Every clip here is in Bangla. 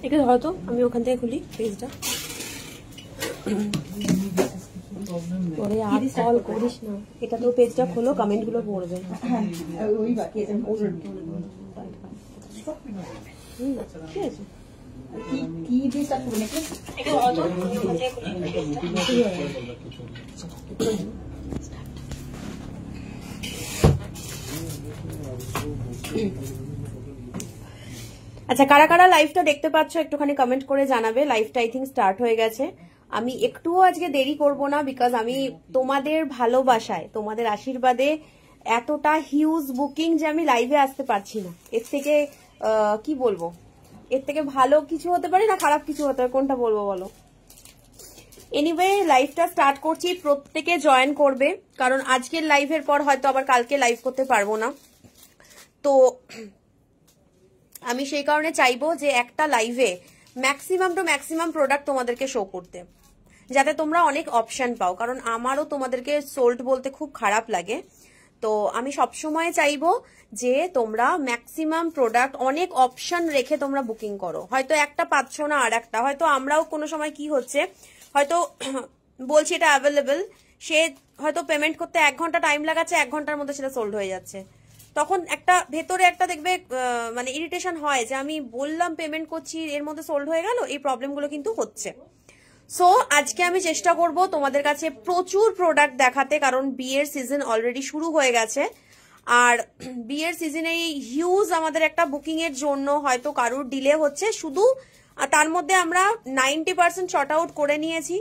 একে হয়তো আমি ওখান থেকে খুলি পেজটা। পরে আর কল করিস না, এটা তো পেজটা খোলো, কমেন্ট গুলো পড়বে। ঠিক আছে, আচ্ছা কারা কারা লাইভটা দেখতে পাচ্ছ একটুখানি কমেন্ট করে জানাবে। লাইভটা আই থিঙ্ক স্টার্ট হয়ে গেছে। আমি একটুও আজকে দেরি করব না, বিকজ আমি তোমাদের ভালোবাসায়, তোমাদের আশীর্বাদে এতটা হিউজ বুকিং যে আমি লাইভে আসতে পারছি না। এর থেকে কি বলবো, এর থেকে ভালো কিছু হতে পারে না খারাপ কিছু হতে পারে, কোনটা বলবো বলো। এনিওয়ে লাইভটা স্টার্ট করছি, প্রত্যেকে জয়েন করবে, কারণ আজকের লাইভের পর হয়তো আবার কালকে লাইভ করতে পারবো না। তো আমি সেই কারণে চাইবো যে একটা লাইভে ম্যাক্সিমাম টু ম্যাক্সিমাম প্রোডাক্ট তোমাদেরকে শো করতে, যাতে তোমরা অনেক অপশন পাও, কারণ আমারও তোমাদেরকে সোল্ড বলতে খুব খারাপ লাগে। তো আমি সবসময় চাইবো যে তোমরা ম্যাক্সিমাম প্রোডাক্ট অনেক অপশন রেখে তোমরা বুকিং করো। হয়তো একটা পাচ্ছ না আর একটা, হয়তো আমরাও কোনো সময় কি হচ্ছে, হয়তো বলছি এটা অ্যাভেলেবেল, সে হয়তো পেমেন্ট করতে 1 ঘন্টা টাইম লাগাচ্ছে, 1 ঘন্টার মধ্যে সেটা সোল্ড হয়ে যাচ্ছে। তখন একটা ভেতরে একটা দেখবে মানে ইরিটেশন হয় যে আমি বললাম পেমেন্ট করছি, এর মধ্যে সোল্ড হয়ে গেল। এই প্রবলেমগুলো কিন্তু হচ্ছে। সো আজকে আমি চেষ্টা করব তোমাদের কাছে প্রচুর প্রোডাক্ট দেখাতে, কারণ বিয়ের সিজন অলরেডি শুরু হয়ে গেছে। আর বিয়ের সিজনে হিউজ আমাদের একটা বুকিং এর জন্য হয়তো কারুর ডিলে হচ্ছে, শুধু তার মধ্যে আমরা 90% শর্ট আউট করে নিয়েছি।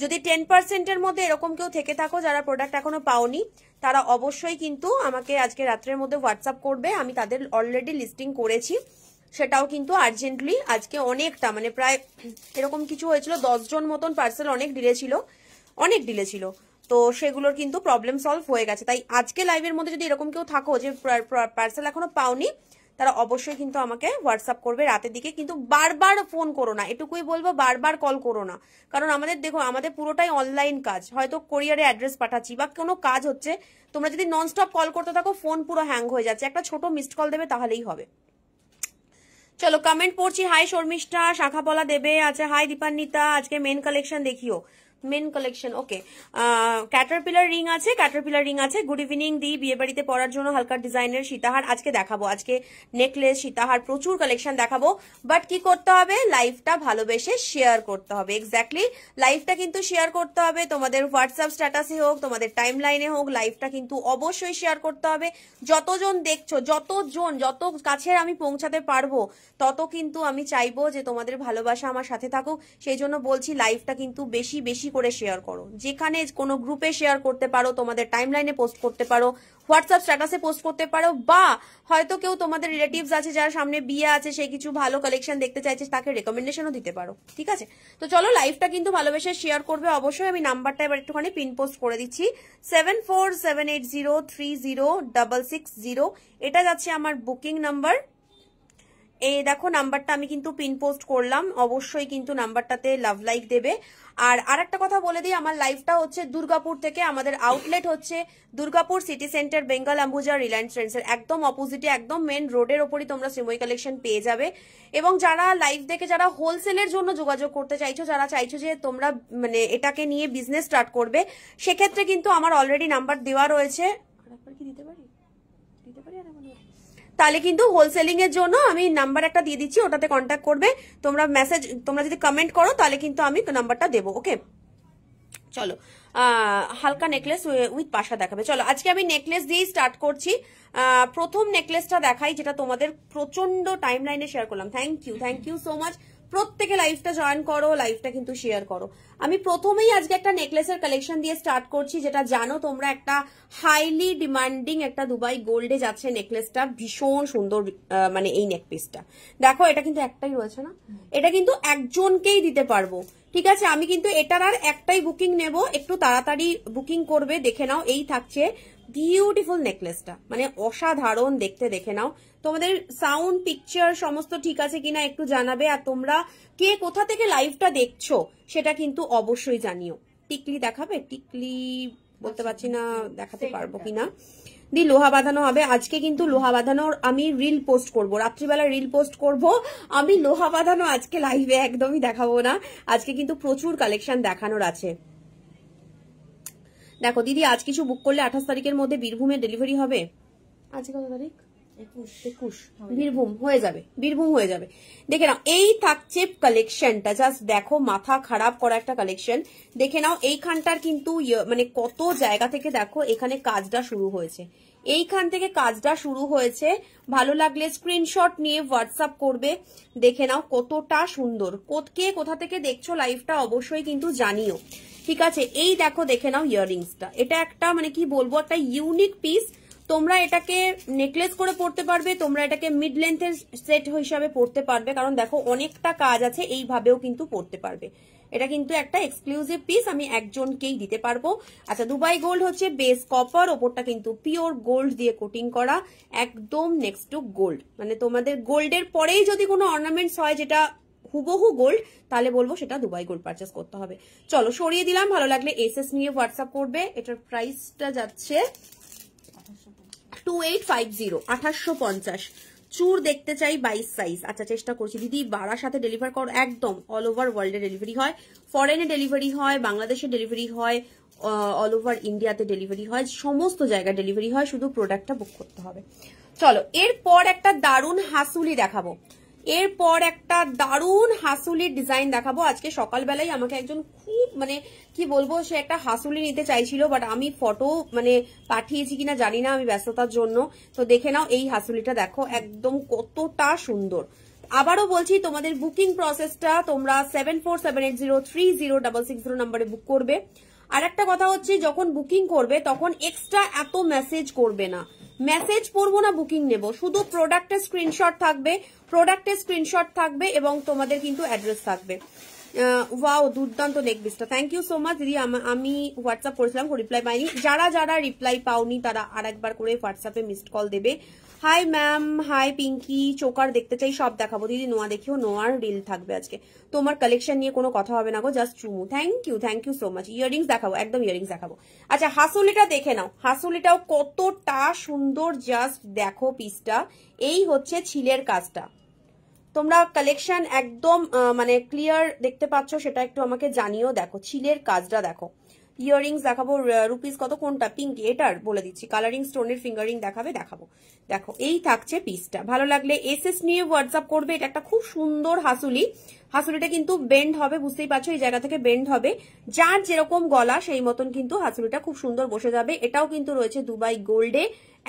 যদি 10% এর মধ্যে এরকম কেউ থেকে থাকো যারা প্রোডাক্ট এখনো পাওনি, তারা অবশ্যই কিন্তু আমাকে আজকে রাত্রের মধ্যে হোয়াটসঅ্যাপ করবে। আমি তাদের অলরেডি লিস্টিং করেছি, সেটাও কিন্তু আর্জেন্টলি আজকে অনেকটা, মানে প্রায় এরকম কিছু হয়েছিল 10 জন মতন পার্সেল, অনেক ডিলে ছিল। তো সেগুলোর কিন্তু প্রবলেম সলভ হয়ে গেছে। তাই আজকে লাইভের মধ্যে যদি এরকম কেউ থাকো যে পার্সেল এখনো পাওনি, তারা অবশ্যই কিন্তু আমাকে হোয়াটসঅ্যাপ করবে রাতের দিকে। কিন্তু বারবার ফোন করো না, এটুকুই বলবো, বারবার কল করো না, কারণ আমাদের দেখো আমাদের পুরোটাই অনলাইন কাজ, হয়তো কোরিয়ারে অ্যাড্রেস পাঠাচ্ছি বা কোনো কাজ হচ্ছে, তোমরা যদি ননস্টপ কল করতে থাকো ফোন পুরো হ্যাং হয়ে যাচ্ছে। একটা ছোট মিসড কল দেবে তাহলেই হবে। চলো কমেন্ট পড়ছি। হাই শর্মিষ্ঠা, শাখাপলা দেবে, আচ্ছা হাই দীপান্বিতা, আজকে মেন কালেকশন দেখিও, men collection okay. Caterpillar ring আছে। গুড ইভিনিং দি, বিয়ে বাড়িতে পরার জন্য হালকা ডিজাইনের সীতাহার আজকে দেখাবো, আজকে নেকলেস সীতাহার প্রচুর কালেকশন দেখাবো। বাট কি করতে হবে, লাইভটা ভালোবেসে শেয়ার করতে হবে। এক্স্যাক্টলি লাইভটা কিন্তু শেয়ার করতে হবে, তোমাদের হোয়াটসঅ্যাপ স্ট্যাটাসে হোক, তোমাদের টাইম লাইনে হোক, লাইভটা কিন্তু অবশ্যই শেয়ার করতে হবে। যতজন দেখছো, যত কাছে আমি পৌঁছাতে পারবো, তত কিন্তু আমি চাইবো যে তোমাদের ভালোবাসা আমার সাথে থাকুক। সেই জন্য বলছি লাইভটা কিন্তু বেশি বেশি করে শেয়ার করো। যেখানে কোনো গ্রুপে শেয়ার করতে পারো, তোমাদের টাইমলাইনে পোস্ট করতে পারো, হোয়াটসঅ্যাপ স্ট্যাটাসে পোস্ট করতে পারো, বা হয়তো কেউ তোমাদের রিলেটিভস আছে যার সামনে বিয়ে আছে, সে কিছু ভালো কালেকশন দেখতে চাইছে, তাকে রেকমেন্ডেশনও দিতে পারো। ঠিক আছে, তো চলো লাইভটা কিন্তু ভালোবেসে শেয়ার করবে অবশ্যই। আমি নাম্বারটা এবার একটুখানি পিন পোস্ট করে দিচ্ছি, 7478030660। এটা যাচ্ছে আমার বুকিং নাম্বার। এই দেখো নাম্বারটা আমি কিন্তু পিন পোস্ট করলাম, অবশ্যই কিন্তু নাম্বারটাতে লাভ লাইক দেবে। আর আরেকটা কথা বলে দিই, আমার লাইভটা হচ্ছে দুর্গাপুর থেকে, আমাদের আউটলেট হচ্ছে দুর্গাপুর সিটি সেন্টার, বেঙ্গল অ্যাম্বুজা রিলায়েন্স ট্রেন্ডসের একদম অপোজিটে, একদম মেন রোডের ওপরই তোমরা শ্রীময়ী কালেকশন পেয়ে যাবে। এবং যারা লাইভ দেখে যারা হোলসেলের জন্য যোগাযোগ করতে চাইছো, যারা চাইছো যে তোমরা মানে এটাকে নিয়ে বিজনেস স্টার্ট করবে, সেক্ষেত্রে কিন্তু আমার অলরেডি নাম্বার দেওয়া রয়েছে। আরেকবার কি দিতে পারি তাহলে কিন্তু হোলসেলিং এর জন্য আমি নাম্বার একটা দিয়ে দিচ্ছি, ওটাতে কন্ট্যাক্ট করবে। তোমরা যদি কমেন্ট করো তাহলে কিন্তু আমি নাম্বারটা দেবো। ওকে, চলো হালকা নেকলেস উইথ পাশা দেখাবে। চলো আজকে আমি নেকলেস দিয়েই স্টার্ট করছি। প্রথম নেকলেসটা দেখাই, যেটা তোমাদের প্রচন্ড টাইম লাইনে শেয়ার করলাম। Thank you so much. প্রত্যেকে লাইভটা জয়েন করো, লাইভটা কিন্তু শেয়ার করো। আমি প্রথমেই আজকে একটা নেকলেসের কালেকশন দিয়ে স্টার্ট করছি, যেটা জানো তোমরা একটা হাইলি ডিমান্ডিং একটা দুবাই গোল্ডে যাচ্ছে নেকলেসটা, ভীষণ সুন্দর। মানে এই নেকপিসটা দেখো, এটা কিন্তু একটাই রয়েছে না, এটা কিন্তু একজনকেই দিতে পারবো। ঠিক আছে, আমি কিন্তু এটার আর একটাই বুকিং নেব, একটু তাড়াতাড়ি বুকিং করবে। দেখে নাও, এই থাকছে বিউটিফুল নেকলেসটা, মানে অসাধারণ দেখতে। দেখে নাও, তোমাদের সাউন্ড পিকচার সমস্ত ঠিক আছে কিনা একটু জানাবে। আর তোমরা কে কোথা থেকে লাইভটা দেখছো সেটা কিন্তু অবশ্যই জানিও। টিকলি দেখাবে, টিকলি বলতে পারছি না দেখাতে পারবো কিনা। লোহা বাঁধানো হবে আজকে, কিন্তু লোহা বাঁধানোর আমি রিল পোস্ট করব, রাত্রিবেলা রিল পোস্ট করব। আমি লোহা বাঁধানো আজকে লাইভে একদমই দেখাবো না, আজকে কিন্তু প্রচুর কালেকশন দেখানোর আছে। দেখো দিদি, আজ কিছু বুক করলে 28 তারিখের মধ্যে বীরভূমে ডেলিভারি হবে। আজকে কত তারিখ? 21। বীরভূম হয়ে যাবে, বীরভূম হয়ে যাবে। দেখে নাও, এই থাকছে কালেকশনটা, জাস্ট দেখো, মাথা খারাপ করা একটা কালেকশন। দেখে নাও এইখানটার কিন্তু মানে কত জায়গা থেকে দেখো এখানে কাজটা শুরু হয়েছে, এইখান থেকে কাজটা শুরু হয়েছে। ভালো লাগলে স্ক্রিনশট নিয়ে হোয়াটসঅ্যাপ করবে। দেখে নাও কতটা সুন্দর। কে কোথা থেকে দেখছো লাইভটা অবশ্যই কিন্তু জানিও, ঠিক আছে? এই দেখো, দেখে নাও ইয়াররিংসটা, এটা একটা মানে কি বলবো, একটা ইউনিক পিস। তোমরা এটাকে নেকলেস করে পড়তে পারবে, তোমরা এটাকে মিড লেন্থের সেট হিসাবে পড়তে পারবে, কারণ দেখো অনেকটা কাজ আছে, এইভাবেও কিন্তু পড়তে পারবে। এটা কিন্তু একটা এক্সক্লুসিভ পিস, আমি একজনকেই দিতে পারবো। আচ্ছা, দুবাই গোল্ড হচ্ছে বেস কপার, ওপরটা কিন্তু পিওর গোল্ড দিয়ে কোটিং করা, একদম নেক্সট টু গোল্ড। মানে তোমাদের গোল্ডের পরেই যদি কোনো অর্নামেন্টস হয় যেটা হুবহু গোল্ড, তাহলে বলবো সেটা দুবাই গোল্ড পারচেস করতে হবে। চলো সরিয়ে দিলাম, ভালো লাগলে এসএস নিয়ে হোয়াটসঅ্যাপ করবে। এটার প্রাইসটা যাচ্ছে 2850, 2850। চুর দেখতে চাই 22 সাইজ। আচ্ছা, চেষ্টা করছি দিদি, বারাসাতে ডেলিভার করো, একদম অল ওভার ওয়ার্ল্ডে ডেলিভারি হয়, ফরেনে ডেলিভারি হয়, বাংলাদেশে ডেলিভারি হয়, অল ওভার ইন্ডিয়াতে ডেলিভারি হয়, সমস্ত জায়গায় ডেলিভারি হয়, শুধু প্রোডাক্টটা বুক করতে হবে। চলো, এরপর একটা দারুণ হাসুলি দেখাবো, এরপর একটা দারুণ হাসুলির ডিজাইন দেখাবো। আজকে সকালবেলায় আমাকে একজন খুব মানে কি বলবো, সে একটা হাসুলি নিতে চাইছিল, বাট আমি ফটো মানে পাঠিয়েছি কিনা জানি না, আমি ব্যস্ততার জন্য। তো দেখে নাও এই হাসুলিটা, দেখো একদম কতটা সুন্দর। আবারও বলছি, তোমাদের বুকিং প্রসেসটা তোমরা 7478030660 নাম্বারে বুক করবে। আর একটা কথা হচ্ছে, যখন বুকিং করবে তখন এক্সট্রা এত মেসেজ করবে না, মেসেজ পড়বো না, বুকিং নেব, শুধু প্রোডাক্টের স্ক্রিনশট থাকবে, প্রোডাক্টের স্ক্রিনশট থাকবে এবং তোমাদের কিন্তু অ্যাড্রেস থাকবে। ওয়াও, দুর্দান্ত নেক পিসটা, থ্যাংক ইউ সো মাচ দিদি। আমি হোয়াটসঅ্যাপ করেছিলাম, রিপ্লাই পাইনি। যারা যারা রিপ্লাই পাওনি তারা আরেকবার করে হোয়াটসঅ্যাপে মিসড কল দেবে। Hi ma'am, hi Pinki, choker দেখতে চাই, সব দেখাবো দিদি। নোয়া দেখিও, নোয়ার রিল থাকবে আজকে। তোমার কালেকশন নিয়ে কোনো কথা হবে না গো, জাস্ট চুমু। Thank you so much. Earrings দেখাবো, একদম ইয়ারিংস দেখাবো। আচ্ছা, হাসুলিটা দেখে নাও, হাসুলিটাও কতটা সুন্দর, জাস্ট দেখো পিসটা। এই হচ্ছে ছিলের কাজটা, তোমরা কালেকশন একদম মানে ক্লিয়ার দেখতে পাচ্ছ, সেটা একটু আমাকে জানিও। দেখো ছিলের কাজটা দেখো। ইয়াররিংস দেখাবো, রুপিস কত, কোনটা পিঙ্ক, এটার বলে দিচ্ছি, কালারিং স্টোনের ফিঙ্গারিং দেখাবো। দেখো এই থাকছে পিসটা, ভালো লাগলে এসএস নিয়ে হোয়াটসঅ্যাপ করবে। এটা একটা খুব সুন্দর হাসুলি, হাসুলিটা কিন্তু বেন্ড হবে, বুঝতেই পারছো, এই জায়গা থেকে বেন্ড হবে, যার যেরকম গলা সেই মতন কিন্তু হাসুলিটা খুব সুন্দর বসে যাবে। এটাও কিন্তু রয়েছে দুবাই গোল্ডে,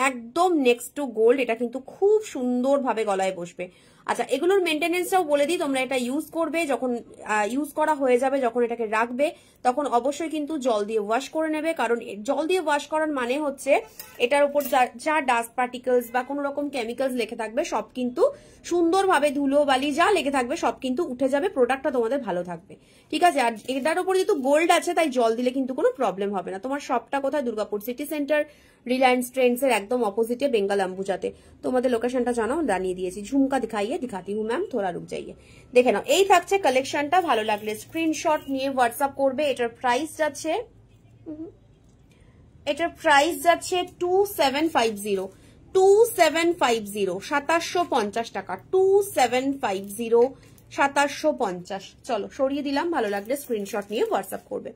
একদম নেক্সট টু গোল্ড, এটা কিন্তু খুব সুন্দর ভাবে গলায় বসবে। আচ্ছা, এগুলোর মেনটেনেন্সটাও বলে দিই, তোমরা এটা ইউজ করবে, যখন ইউজ করা হয়ে যাবে, যখন এটাকে রাখবে, তখন অবশ্যই কিন্তু জল দিয়ে ওয়াশ করে নেবে, কারণ জল দিয়ে ওয়াশ করার মানে হচ্ছে এটার উপর যা ডাস্ট পার্টিকেলস বা কোনো রকম কেমিক্যালস লেগে থাকবে সব কিন্তু সুন্দরভাবে, ধুলো বালি যা লেগে থাকবে সব কিন্তু উঠে যাবে, প্রোডাক্টটা তোমাদের ভালো থাকবে, ঠিক আছে? আর এটার উপর যেহেতু গোল্ড আছে, তাই জল দিলে কিন্তু কোনো প্রবলেম হবে না। তোমার শপটা কোথায়? Durgapur city centre, Reliance Trends এর একদম অপোজিটে, বেঙ্গল অম্বুজাতে। তোমাদের লোকেশনটা জানাও, জানিয়ে দিয়েছি। ঝুমকা দিখাती हूँ मैम, थोड़ा रुक जाइए। দেখে নাও, এই থাকছে কালেকশনটা, ভালো লাগলে স্ক্রিনশট নিয়ে হোয়াটসঅ্যাপ করবে। এটার প্রাইস যাচ্ছে 2750, 2750 টাকা, 2750, 2750। চলো সরিয়ে দিলাম, ভালো লাগলে স্ক্রিনশট নিয়ে হোয়াটসঅ্যাপ করবে।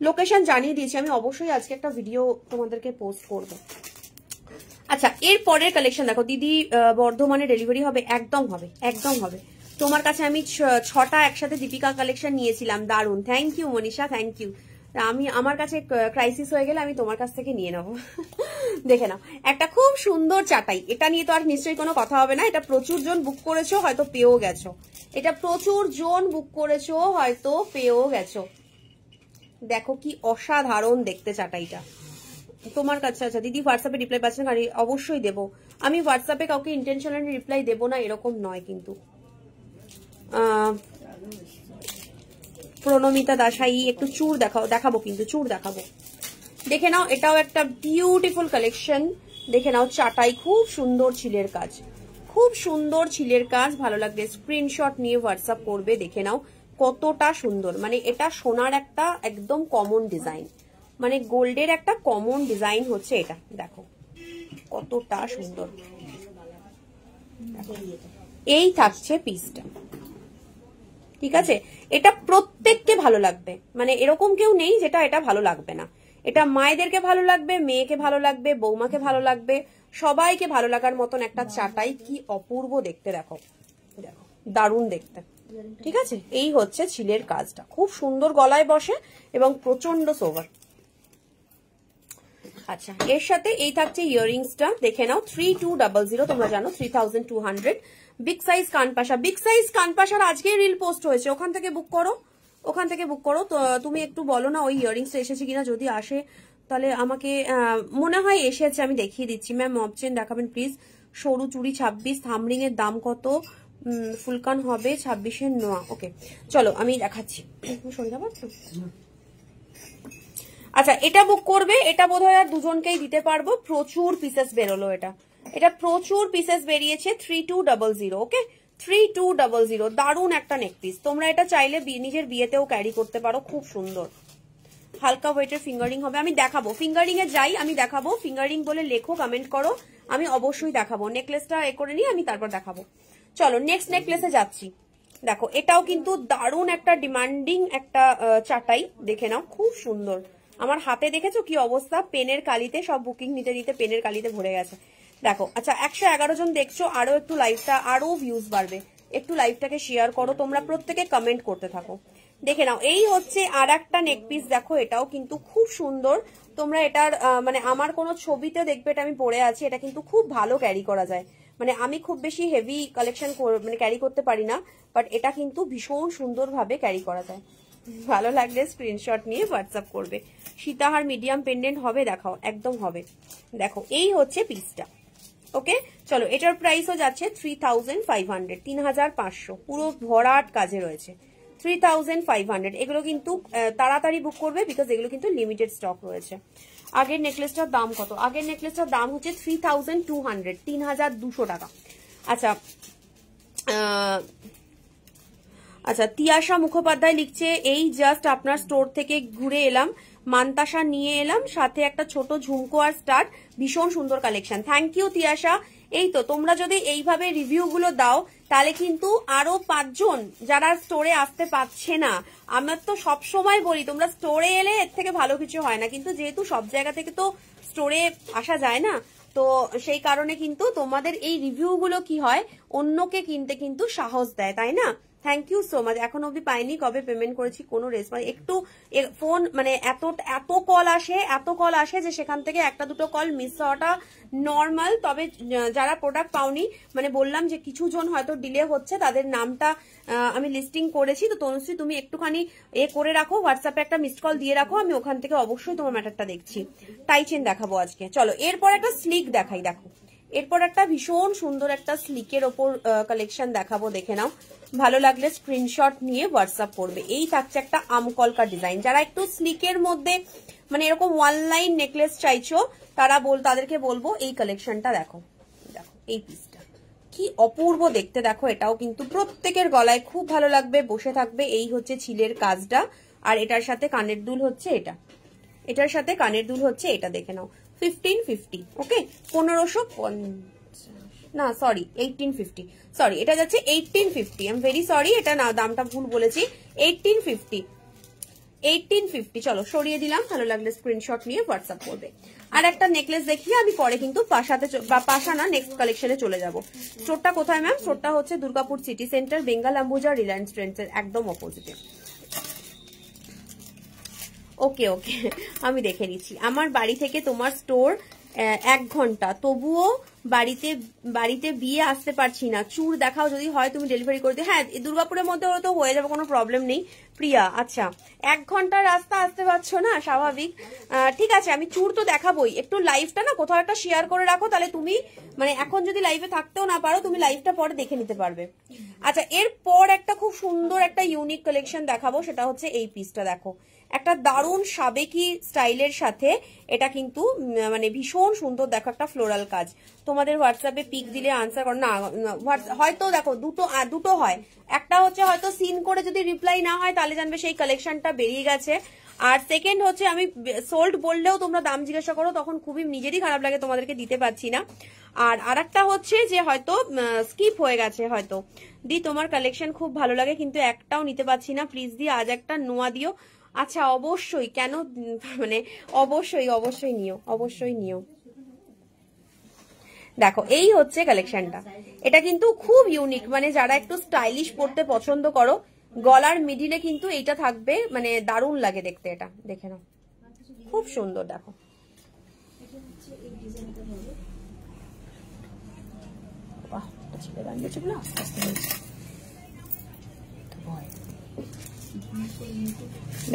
লোকেশন জানিয়ে দিয়েছি আমি, অবশ্যই আজকে একটা ভিডিও তোমাদেরকে পোস্ট করব। আচ্ছা, এর পরের কালেকশন দেখো দিদি, বর্ধমানে ডেলিভারি হবে, একদম হবে, একদম হবে। তোমার কাছে আমি 6টা একসাথে দীপিকা কালেকশন নিয়েছিলাম, দারুন, thank you Manisha, thank you. আমি আমার কাছে ক্রাইসিস হয়ে গেলে আমি তোমার কাছ থেকে নিয়ে নেবো। দেখে নাও, একটা খুব সুন্দর চাটাই, এটা নিয়ে তো আর নিশ্চয়ই কোনো কথা হবে না, এটা প্রচুর জন বুক করেছো, হয়তো পেয়েও গেছো, এটা প্রচুর জন বুক করেছো, হয়তো পেয়েও গেছো। দেখো কি অসাধারণ দেখতে চাটাইটা তোমার কাছে। আচ্ছা দিদি, হোয়াটসঅ্যাপে রিপ্লাই পাচ্ছেন? অবশ্যই দেবো, আমি হোয়াটসঅ্যাপে কাউকে ইন্টেনশনালি রিপ্লাই দেবো না এরকম নয় কিন্তু। প্রণমিতা দাসাই, একটু চুর দেখাবো কিন্তু, চুর দেখাবো। দেখে নাও, এটাও একটা বিউটিফুল কালেকশন, দেখে নাও, চাটাই, খুব সুন্দর ছিলের কাজ, খুব সুন্দর ছিলের কাজ। ভালো লাগলে স্ক্রিনশট নিয়ে হোয়াটসঅ্যাপ করবে। দেখে নাও কতটা সুন্দর, মানে এটা সোনার একটা একদম কমন ডিজাইন, মানে গোল্ডের একটা কমন ডিজাইন হচ্ছে এটা, দেখো কতটা সুন্দর। এই থাকছে পিসটা, ঠিক আছে? এটা প্রত্যেককে ভালো লাগবে, মানে এরকম কেউ নেই যেটা এটা ভালো লাগবে না। এটা মায়েদেরকে ভালো লাগবে, মেয়েকে ভালো লাগবে, বৌমাকে ভালো লাগবে, সবাইকে ভালো লাগার মতন একটা চাটাই। কি অপূর্ব দেখতে, দেখো দেখো, দারুণ দেখতে, ঠিক আছে? এই হচ্ছে ছিলের কাজটা, খুব সুন্দর গলায় বসে এবং প্রচন্ড সোভার। আচ্ছা, এর সাথে এই থাকছে ইয়াররিংসটা, দেখে নাও 3200, তোমরা জানো 3200। বিগ সাইজ কানপাশা, বিগ সাইজ কানপাশার আজকে রিল পোস্ট হয়েছে, ওখান থেকে বুক করো, ওখান থেকে বুক করো। তো তুমি একটু বলো না ওই ইয়াররিংসটা এসেছে কিনা, যদি আসে তাহলে আমাকে, মনে হয় এসেছে, আমি দেখিয়ে দিচ্ছি। ম্যাম মব চেন দেখাবেন প্লিজ। সরু চুড়ি 26, থামরিং এর দাম কত? ফুলকান হবে 26-এর নোয়া। ওকে চলো আমি দেখাচ্ছি, সরে যাবো। আচ্ছা, এটা বুক করবে, এটা বোধহয় আর দুজনকেই দিতে পারবো, প্রচুর পিসেস বেরোলো। এটা প্রচুর পিসেস বেরিয়েছে, 3200। ওকে 3200, দারুণ একটা নেক পিস। তোমরা এটা চাইলে নিজের বিয়েতেও ক্যারি করতে পারো, খুব সুন্দর। হালকা ওয়েটের ফিঙ্গারিং হবে, আমি দেখাবো। ফিঙ্গারিং এ যাই, আমি দেখাবো। ফিঙ্গারিং বলে লেখো, কমেন্ট করো, আমি অবশ্যই দেখাবো। নেকলেসটা এ করে নিই আমি, তারপর দেখাবো। চলো নেক্সট নেকলেসে যাচ্ছি। দেখো এটাও কিন্তু দারুণ একটা ডিমান্ডিং একটা চাটাই, দেখে নাও, খুব সুন্দর। আমার হাতে দেখেছো কি অবস্থা, পেনের কালিতে সব বুকিং নিতে নিতে পেনের কালিতে ভরে গেছে। দেখো আচ্ছা, 111 জন দেখছো, আরো একটু লাইভটা, আরো ভিউজ বাড়বে। একটু লাইভটাকে শেয়ার করো, তোমরা প্রত্যেকে কমেন্ট করতে থাকো। দেখে নাও, এই হচ্ছে আর একটা নেক পিস। দেখো এটাও কিন্তু খুব সুন্দর। তোমরা এটার মানে আমার কোনো ছবিতে দেখবে এটা আমি পরে আছি, এটা কিন্তু খুব ভালো ক্যারি করা যায়। মানে আমি খুব বেশি হেভি কালেকশন মানে ক্যারি করতে পারি না, বাট এটা কিন্তু ভীষণ সুন্দরভাবে ক্যারি করা যায়। ভালো লাগলে স্ক্রিনশট নিয়ে হোয়াটসঅ্যাপ করবে। সীতাহার মিডিয়াম পেন্ডেন্ট হবে, দেখাও, একদম হবে। দেখো এই হচ্ছে পিসটা। ওকে চলো, এটার প্রাইসও যাচ্ছে 3500, 3500, পুরো ভরাট কাজে রয়েছে। 3500, এগুলো কিন্তু তাড়াতাড়ি বুক করবে, বিকজ এগুলো কিন্তু লিমিটেড স্টক রয়েছে। আগের নেকলেসটার দাম কত? আগের নেকলেসটার দাম হচ্ছে 3200, 3200 টাকা। আচ্ছা আচ্ছা, তিয়াশা মুখোপাধ্যায় লিখছে, এই জাস্ট আপনার স্টোর থেকে ঘুরে এলাম, মান্তাসা নিয়ে এলাম, সাথে একটা ছোট ঝুমকো আর স্টার্ট, ভীষণ সুন্দর কালেকশন। Thank you Tiyasha. এই তো, তোমরা যদি এইভাবে রিভিউ গুলো দাও তাহলে কিন্তু আরো 5 জন যারা স্টোরে আসতে পারছে না, আমার তো সব সময় বলি তোমরা স্টোরে এলে এর থেকে ভালো কিছু হয় না, কিন্তু যেহেতু সব জায়গা থেকে তো স্টোরে আসা যায় না, তো সেই কারণে কিন্তু তোমাদের এই রিভিউ গুলো কি হয়, অন্যকে কিনতে কিন্তু সাহস দেয়, তাই না? Thank you so much. এখন অব্দি পাইনি, কবে পেমেন্ট করেছি কোনো রেসপন্স। একটু ফোন মানে এত কল আসে যে সেখান থেকে একটা দুটো কল মিস হওয়াটা নর্মাল। তবে যারা প্রোডাক্ট পাওনি, মানে বললাম যে কিছু জন হয়তো ডিলে হচ্ছে, তাদের নামটা আমি লিস্টিং করেছি। তো তনুশ্রী তুমি একটুখানি করে রাখো, হোয়াটসঅ্যাপে একটা মিসড কল দিয়ে রাখো, আমি ওখান থেকে অবশ্যই তোমার ম্যাটারটা দেখছি। টাই চেন দেখাবো আজকে। চলো এরপর একটা স্লিক দেখাই। দেখো এরপর একটা ভীষণ সুন্দর একটা স্লিকের ওপর কালেকশন দেখাবো, দেখে নাও। ভালো লাগলে স্ক্রিনশট নিয়ে হোয়াটসঅ্যাপ করবে। এই থাকছে একটা আমকলকা ডিজাইন। যারা একটু স্লিকের মধ্যে মানে এরকম ওয়ান লাইন নেকলেস চাইছো, তাদেরকে বলবো এই কালেকশনটা দেখো। দেখো এই পিসটা কি অপূর্ব দেখতে, দেখো এটাও কিন্তু প্রত্যেকের গলায় খুব ভালো লাগবে, বসে থাকবে। এই হচ্ছে ছিলের কাজটা, আর এটার সাথে কানের দুল হচ্ছে এটা, এটার সাথে কানের দুল হচ্ছে এটা, দেখে নাও। 1550, ওকে 1550 না সরি 1850, সরি এটা যাচ্ছে 1850। আই এম ভেরি সরি, এটা না দামটা ভুল বলেছি, 1850। চলো সরিয়ে দিলাম। ভালো লাগলে স্ক্রিনশট নিয়ে হোয়াটসঅ্যাপ করবে। আর একটা নেকলেস দেখিয়ে আমি পরে কিন্তু পাশা না নেক্সট কালেকশনে চলে যাব। স্টোরটা কোথায় ম্যাম? স্টোরটা হচ্ছে দুর্গাপুর সিটি সেন্টার, বেঙ্গল অ্যাম্বুজা, রিলায়েন্স ট্রেন্ডসের একদম অপোজিটে। ওকে ওকে, আমি দেখে নিচ্ছি। আমার বাড়ি থেকে তোমার স্টোর 1 ঘন্টা, তবুও বাড়িতে বিয়ে আসতে পারছি না। চুর দেখাও, যদি হয় তুমি ডেলিভারি করে দিও। হ্যাঁ, দুর্গাপুরের মধ্যে তো হয়ে যাবে, কোনো প্রবলেম নেই। প্রিয়া, আচ্ছা 1 ঘন্টার রাস্তা আসতে পারছো না, স্বাভাবিক। ঠিক আছে, আমি চুর তো দেখাবোই। একটু লাইভটা না কোথাও একটা শেয়ার করে রাখো, তাহলে তুমি মানে এখন যদি লাইভে থাকতেও না পারো, তুমি লাইভটা পরে দেখে নিতে পারবে। আচ্ছা, এরপর একটা খুব সুন্দর একটা ইউনিক কালেকশন দেখাবো, সেটা হচ্ছে এই পিসটা। দেখো একটা দারুণ সাবেকি স্টাইলের সাথে এটা কিন্তু মানে ভীষণ সুন্দর। দেখো একটা ফ্লোরাল কাজ, তোমাদের হোয়াটসঅ্যাপে পিক দিলে আনসার করো না, হয়তো দেখো দুটো হয়, একটা হচ্ছে হয়তো সিন করে যদি রিপ্লাই না হয় তাহলে জানবে সেই কালেকশনটা বেরিয়ে গেছে, আর সেকেন্ড হচ্ছে আমি সোল্ড বললেও তোমরা দাম জিজ্ঞাসা করো, তখন খুবই নিজেরই খারাপ লাগে তোমাদেরকে দিতে পারছি না। আর আরেকটা হচ্ছে যে হয়তো স্কিপ হয়ে গেছে হয়তো। দি তোমার কালেকশন খুব ভালো লাগে কিন্তু একটাও নিতে পারছি না, প্লিজ দি আজ একটা নোয়া দিও। আচ্ছা অবশ্যই, কেন মানে অবশ্যই নিও। দেখো এই হচ্ছে কালেকশনটা, এটা কিন্তু খুব ইউনিক, মানে যারা একটু স্টাইলিশ পড়তে পছন্দ করো, গলার মিডিলে কিন্তু এইটা থাকবে, মানে দারুণ লাগে দেখতে, এটা দেখে নাও খুব সুন্দর। দেখো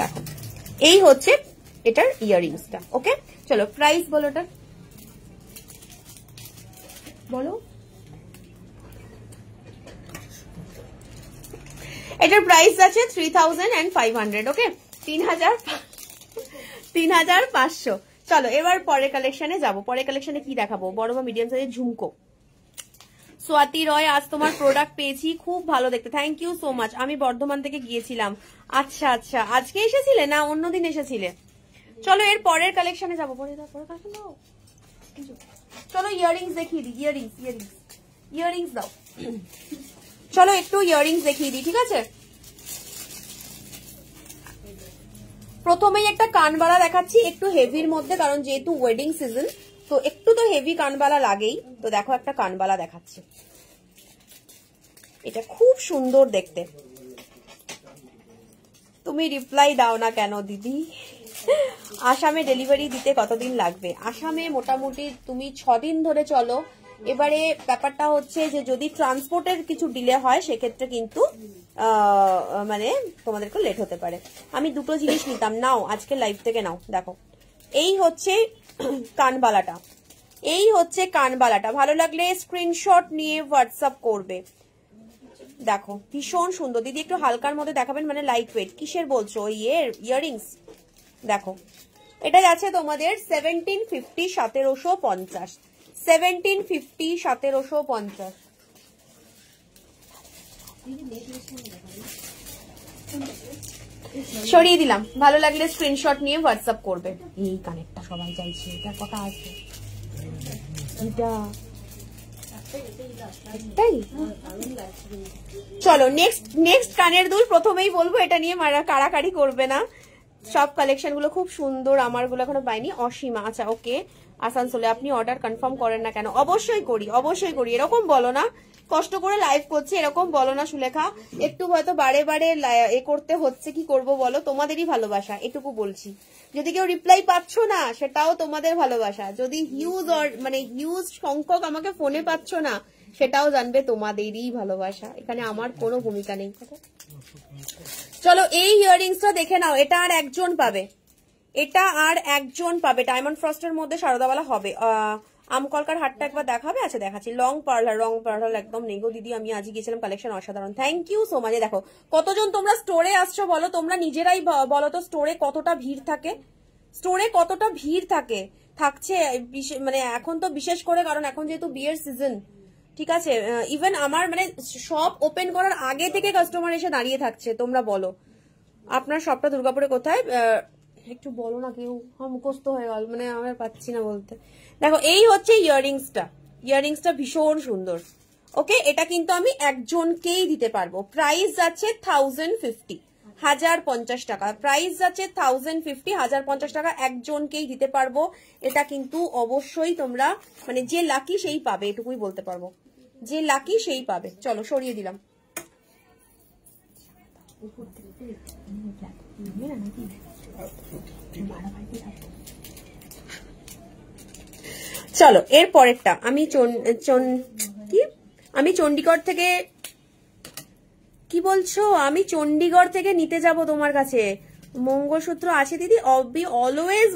দেখো এই হচ্ছে এটার ইয়াররিংসটা। ওকে চলো প্রাইস বলো, এটার বলো। এটার প্রাইস আছে 3500। ওকে 3500। চলো এবার পরের কালেকশনে যাবো। পরের কালেকশনে কি দেখাবো, বড় বা মিডিয়াম সাইজের ঝুমকো। সোয়াতি রয়, আজ তোমার প্রোডাক্ট পেয়েছি, খুব ভালো দেখতে, থ্যাংক ইউ সো মাচ। আমি বর্ধমান থেকে গিয়েছিলাম। আচ্ছা আজকে এসেছিলে না অন্যদিন এসেছিলে? চলো এর পরের কালেকশনে যাবো। চলো ইয়াররিংস দেখিয়ে দিই, ইয়াররিংস দাও। চলো একটু ইয়াররিংস দেখিয়ে দিই, ঠিক আছে? প্রথমেই একটা কানবালা দেখাচ্ছি, একটু হেভির মধ্যে, কারণ যেহেতু ওয়েডিং সিজন তো একটু তো হেভি কানবালা লাগেই। তো দেখো একটা কানবালা দেখাচ্ছি, এটা খুব সুন্দর দেখতে। তুমি রিপ্লাই দাও না কেন দিদি? আসামে ডেলিভারি দিতে কতদিন লাগবে? আসামে মোটামুটি তুমি 6 দিন ধরে চলো। এবারে ব্যাপারটা হচ্ছে যে যদি ট্রান্সপোর্টের কিছু ডিলে হয় সেক্ষেত্রে কিন্তু মানে তোমাদেরকে লেট হতে পারে। আমি দুটো জিনিস নিতাম, নাও আজকে লাইভ থেকে নাও। দেখো এই হচ্ছে কানবালাটা, ভালো লাগলে স্ক্রিনশট নিয়ে হোয়াটসঅ্যাপ করবে। দেখো ভীষণ সুন্দর দিদি, একটু হালকার মধ্যে দেখাবেন, মানে লাইট ওয়েট। কিসের বলছো? ইয়াররিংস। দেখো এটা আছে তোমাদের 1750, 1750, 1750, 1750। সরিয়ে দিলাম, ভালো লাগলে স্ক্রিনশট নিয়ে হোয়াটসঅ্যাপ করবে। এই কানেরটা সবাই চাইছে, এটার কথা আছে, এটা চলো নেক্সট কানের দুল। প্রথমেই বলবো এটা নিয়ে কাড়াকাড়ি করবে না, সব কালেকশন গুলো খুব সুন্দর, আমার গুলো এখনো পাইনি। অসীমা, আচ্ছা ওকে আসানসোলে, আপনি অর্ডার কনফার্ম করেন না কেন? অবশ্যই করি, এরকম বলো না, কষ্ট করে লাইভ করছি এরকম বলো না সুলেখা। একটু হয়তো বারে এ করতে হচ্ছে, কি করব বলো, তোমাদেরই ভালোবাসা, এটুকু বলছি। যদি কেউ রিপ্লাই পাচ্ছ না সেটাও তোমাদের ভালোবাসা, যদি হিউজ সংখ্যক আমাকে ফোনে পাচ্ছ না সেটাও জানবে তোমাদেরই ভালোবাসা, এখানে আমার কোনো ভূমিকা নেই। চলো এই ইয়াররিংসটা দেখে নাও, এটা আর একজন পাবে, ডায়মন্ড ফ্রস্টের মধ্যে সারদাওয়ালা হবে। আমকলকার হাটটা একবার দেখাবে? আচ্ছা দেখাচ্ছি। রং পার্লার একদম নেই গো দিদি, আমি আজই গিয়েছিলাম, কালেকশন অসাধারণ, থ্যাংক ইউ সো মাচ। দেখো কতজন তোমরা স্টোরে আসছো বলো, তোমরা নিজেরাই বলো তো স্টোরে কতটা ভিড় থাকছে, মানে এখন তো বিশেষ করে, কারণ এখন যেহেতু বিয়ের সিজন, ঠিক আছে, ইভেন আমার মানে শপ ওপেন করার আগে থেকে কাস্টমার এসে দাঁড়িয়ে থাকছে। তোমরা বলো আপনার শপটা দুর্গাপুরে কোথায়, একটু বলো না, কেউ মুখস্থ হয়ে গেল, মানে আমার পাচ্ছি না বলতে। দেখো এই হচ্ছে ইয়াররিংসটা ভীষণ সুন্দর। ওকে এটা কিন্তু আমি একজনকেই দিতে পারবো, প্রাইস যাচ্ছে 1050, 1050 টাকা, প্রাইস যাচ্ছে 1050, 1050 টাকা, একজনকেই দিতে পারবো। এটা কিন্তু অবশ্যই তোমরা মানে যে লাকি সেই পাবে, এটুকুই বলতে পারবো, যে লাকি সেই পাবে। চলো সরিয়ে দিলাম। চলো এর পরেরটা, আমি চণ্ডীগড় থেকে, কি বলছো? আমি চণ্ডীগড় থেকে নিতে যাব তোমার কাছে। মঙ্গলসূত্র আছে দিদি, অলওয়েজ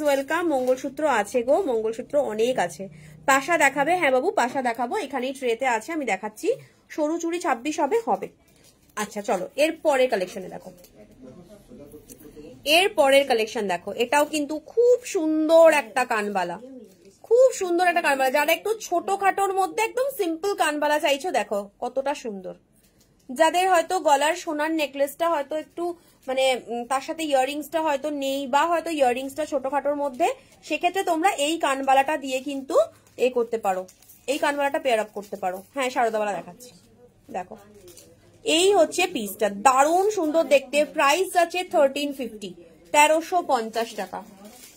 ওয়েলকাম। মঙ্গলসূত্র আছে গো, মঙ্গলসূত্র অনেক আছে। পাশা দেখাবে? হ্যাঁ বাবু পাশা দেখাবো, এখানেই ট্রেতে আছে, আমি দেখাচ্ছি। সরু চুড়ি 26 হবে। আচ্ছা চলো এর পরে কালেকশনে দেখো, এর পরের কালেকশন দেখো, এটাও কিন্তু খুব সুন্দর একটা কানবালা, খুব সুন্দর একটা কানবালা। যারা একটু ছোটখাটোর মধ্যে একদম সিম্পল কানবালা চাইছো, দেখো কতটা সুন্দর। যাদের হয়তো গলার সোনার নেকলেসটা হয়তো একটু মানে তার সাথে ইয়াররিংসটা হয়তো নেই, বা হয়তো ইয়াররিংসটা ছোটখাটোর মধ্যে, সেক্ষেত্রে তোমরা এই কানবালাটা দিয়ে কিন্তু করতে পারো, এই কানবালাটা পেয়ার আপ করতে পারো। হ্যাঁ, শারদাবালা দেখাচ্ছি, দেখো এই হচ্ছে পিসটা, দারুণ সুন্দর দেখতে। প্রাইস যাচ্ছে 1350, 1350 টাকা।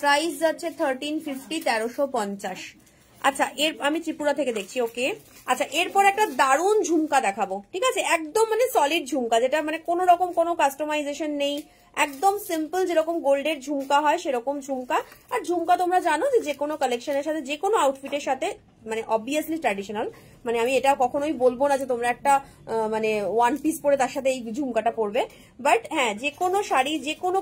প্রাইস যাচ্ছে 1350, 1350। আচ্ছা, আমি ত্রিপুরা থেকে দেখছি, ওকে। আচ্ছা, এরপর একটা দারুণ ঝুমকা দেখাবো, ঠিক আছে, একদম মানে সলিড ঝুমকা, যেটা মানে কোনো রকম কোনো কাস্টমাইজেশন নেই, একদম সিম্পল, যেরকম গোল্ডের ঝুমকা হয় সেরকম ঝুমকা। আর ঝুমকা তোমরা জানো যে কোনো কালেকশনের সাথে, যে কোনো আউটফিটের সাথে, মানে অবভিয়াসলি ট্র্যাডিশনাল, মানে আমি এটা কখনোই বলবো না যে তোমরা একটা মানে ওয়ান পিস পরে তার সাথে এই ঝুমকাটা পরবে, বাট হ্যাঁ, যে কোনো শাড়ি, যে কোনো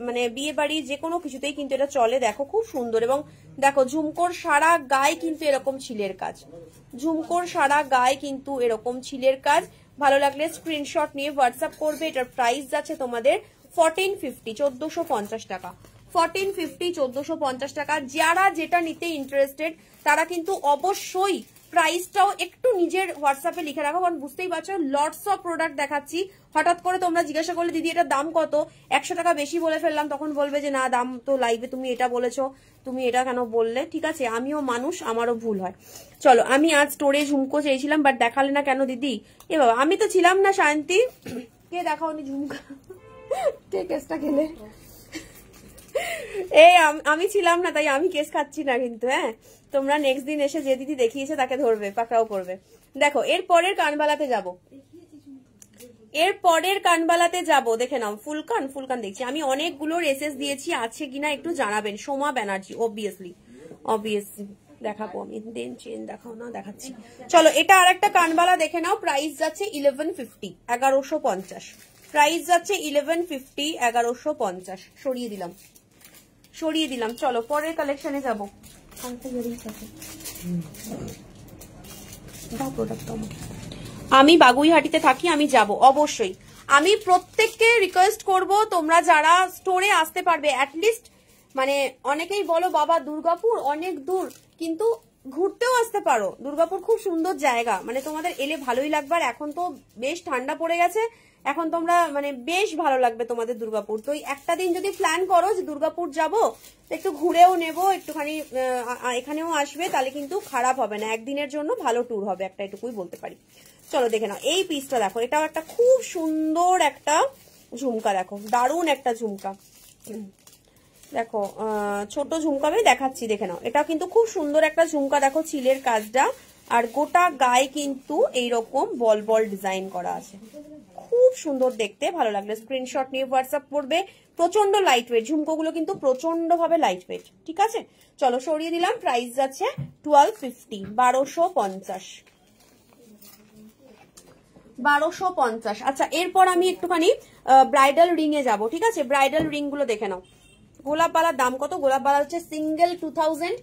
মানে বিয়ে বাড়ি, যে কোনো কিছুতেই কিন্তু এটা চলে। দেখো খুব সুন্দর, এবং দেখো ঝুমকোর সারা গায়ে কিন্তু এরকম ছিলের কাজ, ঝুমকোর সারা গায়ে কিন্তু এরকম ছিলের কাজ। ভালো লাগলে স্ক্রিনশট নিয়ে হোয়াটসঅ্যাপ করবে। এটার প্রাইস যাচ্ছে তোমাদের 1450, 1450 টাকা। 1450, 1450 টাকা। যারা যেটা নিতে ইন্টারেস্টেড তারা কিন্তু অবশ্যই প্রাইসটাও একটু নিজের হোয়াটসঅ্যাপে লিখে রাখো, কারণ বুঝতেই পারছো লটস অফ প্রোডাক্ট দেখাচ্ছি। হঠাৎ করে তোমরা জিজ্ঞাসা করলে দিদি এটার দাম কত, 100 টাকা বেশি বলে ফেললাম, তখন বলবে যে না, দাম তো লাইভে তুমি এটা বলেছো, তুমি এটা কেন বললে। ঠিক আছে, আমিও মানুষ, আমারও ভুল হয়। চলো, আমি আজ স্টোরে ঝুমকো চেয়েছিলাম, বাট দেখালে না কেন দিদি? এ বাবা, আমি তো ছিলাম না শান্তি, কে দেখাওনি ঝুমকা, কে কেসটা খেলে? এই আমি ছিলাম না, তাই আমি কেস খাচ্ছি না কিন্তু। হ্যাঁ, তোমরা নেক্সট দিন এসে যে দিদি দেখিয়েছে তাকে ধরবে, পাকড়াও করবে। দেখো, এর পরের কানবালাতে যাব, এর পরের কানবালাতে যাব, দেখে নাও। ফুলকান, ফুলকান দেখছি আমি, অনেকগুলো এসএস দিয়েছি, আছে কিনা একটু জানাবেন। সোমা ব্যানার্জি, অবভিয়াসলি দেখাবো আমি। দেন চেন দেখাও না, দেখাচ্ছি। চলো, এটা আর একটা কানবালা দেখে নাও। প্রাইস যাচ্ছে 1150, 1150। প্রাইস যাচ্ছে 1150, 1150। সরিয়ে দিলাম, সরিয়ে দিলাম। চলো, পরের কালেকশনে যাবো। আমি বাগুইহাটিতে থাকি, আমি যাব অবশ্যই। আমি প্রত্যেককে রিকোয়েস্ট করব, তোমরা যারা স্টোরে আসতে পারবে, অ্যাটলিস্ট মানে অনেকেই বলো বাবা দুর্গাপুর অনেক দূর, কিন্তু ঘুরতেও আসতে পারো। দুর্গাপুর খুব সুন্দর জায়গা, মানে তোমাদের এলে ভালোই লাগবে। আর এখন তো বেশ ঠান্ডা পড়ে গেছে, এখন তোমরা মানে বেশ ভালো লাগবে তোমাদের দুর্গাপুর। তো একটা দিন যদি প্ল্যান করো যে দুর্গাপুর যাবো, একটু ঘুরেও নেবো, একটুখানি এখানেও আসবে, তাহলে কিন্তু খারাপ হবে না, একদিনের জন্য ভালো ট্যুর হবে একটা, এটুকুই বলতে পারি। চলো দেখে নাও, এই পিসটা দেখো, এটাও একটা খুব সুন্দর একটা ঝুমকা, দেখো দারুণ একটা ঝুমকা। দেখো ছোট ঝুমকা আমি দেখাচ্ছি, দেখে নাও। এটা কিন্তু খুব সুন্দর একটা ঝুমকা, দেখো চিলের কাজটা, আর গোটা গায়ে কিন্তু এইরকম বল বল ডিজাইন করা আছে, খুব সুন্দর দেখতে। ভালো লাগলে স্ক্রিনশট নিয়ে হোয়াটসঅ্যাপ করবে। প্রচন্ড লাইট ওয়েট, ঝুমকোগুলো কিন্তু প্রচন্ড ভাবে লাইট ওয়েট, ঠিক আছে। চলো, সরিয়ে দিলাম। প্রাইস যাচ্ছে 1250, 1250, 1250। আচ্ছা, এরপর আমি একটুখানি ব্রাইডাল রিং এ যাবো, ঠিক আছে। ব্রাইডাল রিং গুলো দেখে নাও। গোলাপ বালার দাম কত? গোলাপ বালা হচ্ছে সিঙ্গেল 2000,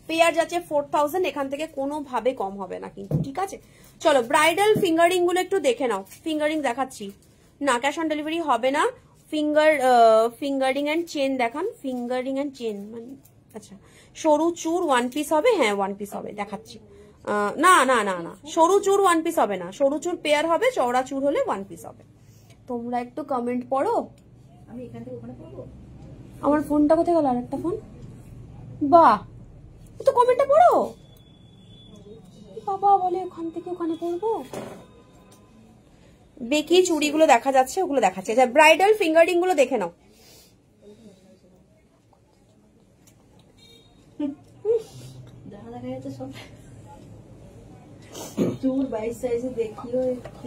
পেয়ার যাচ্ছে 4000, এখান থেকে কোনোভাবে কম হবে না কিন্তু, ঠিক আছে। চলো, ব্রাইডাল ফিঙ্গারিং গুলো একটু দেখে নাও। ফিঙ্গারিং দেখাচ্ছি না, ক্যাশ অন ডেলিভারি হবে না। ফিঙ্গারিং এন্ড চেন দেখান, ফিঙ্গারিং এন্ড চেন মানে আচ্ছা, সরু চুর ওয়ান পিস হবে, হ্যাঁ ওয়ান পিস হবে, দেখাচ্ছি। না না না না, সরু চুর ওয়ান পিস হবে না, সরু চুর পেয়ার হবে, চওড়া চুর হলে ওয়ান পিস হবে। তোমরা একটু কমেন্ট পড়ো, আমি এখান থেকে ওখানে পড়বো। আমার ফোনটা কোথায় গেল? আর একটা ফোন, বাহ, তো কমেন্টটা পড়ো। বাবা বলে ওখান থেকে ওখানে পড়বো। বেকি চুড়িগুলো দেখা যাচ্ছে, ওগুলো দেখাচ্ছে। আচ্ছা, ব্রাইডাল ফিঙ্গারিং গুলো দেখে নাও।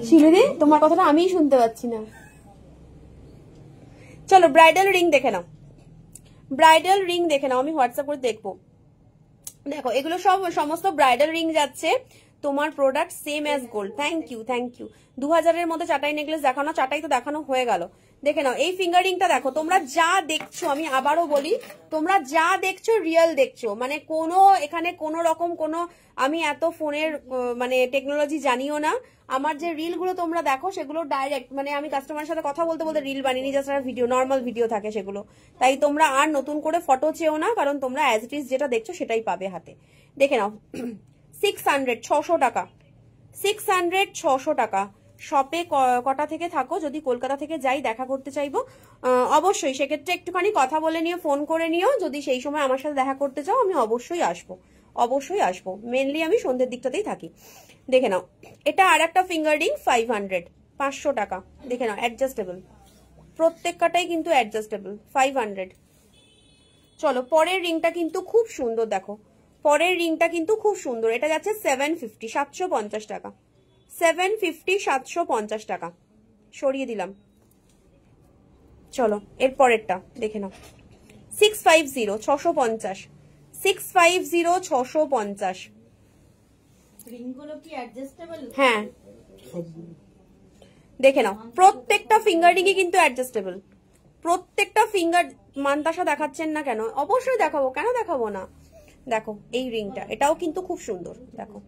শিলুদি, তোমার কথাটা আমি শুনতে পাচ্ছি না। চলো, ব্রাইডাল রিং দেখে নাও, ব্রাইডাল রিং দেখে নাও, আমি হোয়াটসঅ্যাপ করে দেখবো। দেখো, এগুলো সমস্ত ব্রাইডাল রিং যাচ্ছে। তোমার product same as gold. Thank you, thank you. 2000-এর মধ্যে চাটাই নেকলেস দেখানো, চাটাই তো দেখানো হয়ে গেল। দেখে নাও, এই ফিঙ্গারিংটা দেখো। তোমরা যা দেখছো, আমি আবারও বলি, তোমরা যা দেখছো রিয়েল দেখছো, মানে কোনো এখানে কোনো রকম কোনো, আমি এত ফোনের মানে টেকনোলজি জানিও না, আমার যে রিল গুলো তোমরা দেখো সেগুলো ডাইরেক্ট মানে আমি কাস্টমারের সাথে কথা বলতে বলতে রিল বানিয়ে জাস্ট ভিডিও, নর্মাল ভিডিও থাকে সেগুলো। তাই তোমরা আর নতুন করে ফটো চেও না, কারণ তোমরা অ্যাজ ইট ইজ যেটা দেখছো সেটাই পাবে হাতে। দেখে নাও 600, 600 টাকা, 600, 600 টাকা। শপে কটা থেকে থাকো? যদি কলকাতা থেকে যাই দেখা করতে চাইবো অবশ্যই সেক্ষেত্রে একটুখানি কথা বলে নিও, ফোন করে নিও। যদি সেই সময় আমার সাথে দেখা করতে চাও আমি অবশ্যই আসবো, অবশ্যই আসবো। মেনলি আমি সন্ধ্যের দিকটাতেই থাকি। দেখে নাও এটা আর একটা ফিঙ্গার রিং 500, 500 টাকা। দেখে নাও অ্যাডজাস্টেবল, প্রত্যেকটাই কিন্তু অ্যাডজাস্টেবল 500। চলো পরের রিংটা কিন্তু খুব সুন্দর, দেখো পরের রিংটা কিন্তু খুব সুন্দর। এটা যাচ্ছে 750, 750 টাকা, 750, 750 টাকা। সরিয়ে দিলাম। চলো এর পরেরটা দেখে নাও 650, 650, 650, 650। রিংগুলো কি অ্যাডজাস্টেবল? হ্যাঁ দেখে নাও প্রত্যেকটা ফিঙ্গার রিংই কিন্তু অ্যাডজাস্টেবল, প্রত্যেকটা ফিঙ্গার। মান্তাসা দেখাচ্ছেন না কেন? অবশ্যই দেখাবো, কেন দেখাবো না। দেখো এই রিংটা, এটাও কিন্তু খুব সুন্দর। দেখো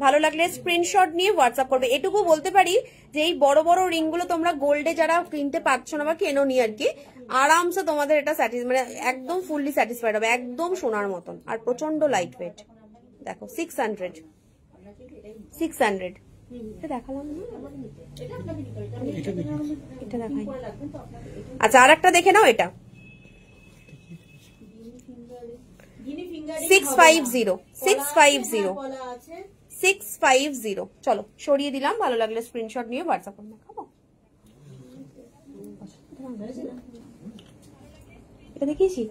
ভালো লাগলে স্ক্রিনশট নিয়ে হোয়াটসঅ্যাপ করবে। এটুকু বলতে পারি যে এই বড় বড় রিং গুলো তোমরা গোল্ডে যারা কিনতে পারছো না বা কেনো নি আর কি, আরামসে তোমাদের এটা মানে একদম ফুললি স্যাটিসফাইড হবে, একদম সোনার মতন, আর প্রচন্ড লাইট ওয়েট। দেখো 600, 600 দেখালাম না, এটা দেখাই। আচ্ছা আর একটা দেখে নাও, এটা 650, 650, 650। চলো সরিয়ে দিলাম। ভালো লাগলে স্ক্রিনশট নিয়ে হোয়াটসঅ্যাপ করে দেখাবো। এটা দেখিয়েছি।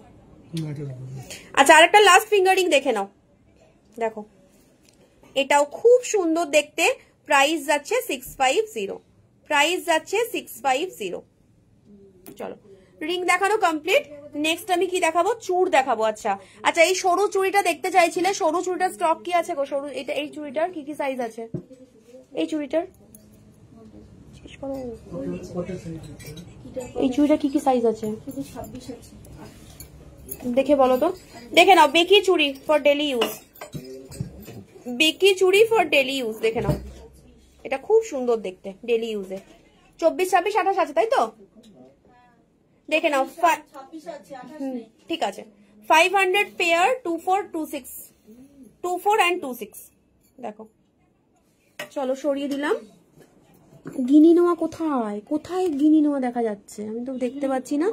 আচ্ছা আর একটা লাস্ট ফিঙ্গারিং দেখে নাও। দেখো এটাও খুব সুন্দর দেখতে। প্রাইস যাচ্ছে 650, প্রাইস যাচ্ছে 650। চলো রিং দেখানো কমপ্লিট। নেক্সট আমি কি দেখাবো? চুড় দেখাবো। আচ্ছা আচ্ছা এই সরু চুড়িটা দেখতে চাইছিলে, সরু চুড়িটার স্টক কি আছে গো? সরু এটা, এই চুড়িটার কি কি সাইজ আছে? এই চুড়িটার এই চুড়িটা কি কি সাইজ আছে দেখে বলো তো। দেখে নাও বেকি চুড়ি ফর ডেলি ইউজ, বেকি চুড়ি ফর ডেলি ইউজ। দেখে নাও এটা খুব সুন্দর দেখতে ডেলি ইউজে। 24, 26, 28 আছে তাই তো? দেখে নাও ঠিক আছে। 500 পেয়ার, 24, 26, 24 and 26। দেখো চলো সরিয়ে দিলাম। গিনি নোয়া কোথায়? কোথায় গিনি নোয়া দেখা যাচ্ছে? আমি তো দেখতে পাচ্ছি না।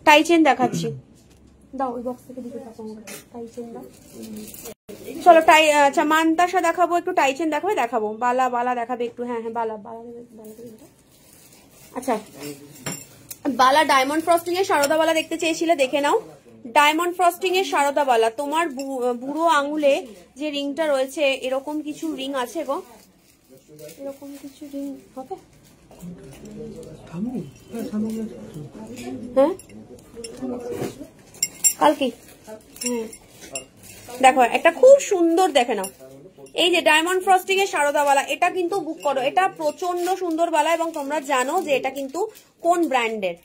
টাই চেন দেখাচ্ছি, দাও ওই বক্স থেকে দিতে থাকো আমাকে টাই চেন দাও। চলো টাই, আচ্ছা মান্তাসা দেখাবো, একটু টাই চেন দেখাবে, দেখাবো বালা, বালা দেখাবে একটু। হ্যাঁ হ্যাঁ বালা, বালা দেবে, বালা দেবে। আচ্ছা বালা ডায়মন্ড ফ্রস্টিং এর সারদা বালা দেখতে চেয়েছিলে, দেখে নাও ডায়মন্ড ফ্রস্টিং এর সারদা বালা। তোমার বুড়ো আঙুলে যে রিংটা রয়েছে এরকম কিছু রিং আছে গো, এরকম কিছু রিং হবে। হ্যাঁ কালকে। হ্যাঁ দেখো একটা খুব সুন্দর, দেখে নাও এই যে ডায়মন্ড ফ্রস্টিং এর সারদা বালা, এটা কিন্তু বুক করো। এটা প্রচন্ড সুন্দর বালা এবং তোমরা জানো যে এটা কিন্তু কোন ব্র্যান্ডের,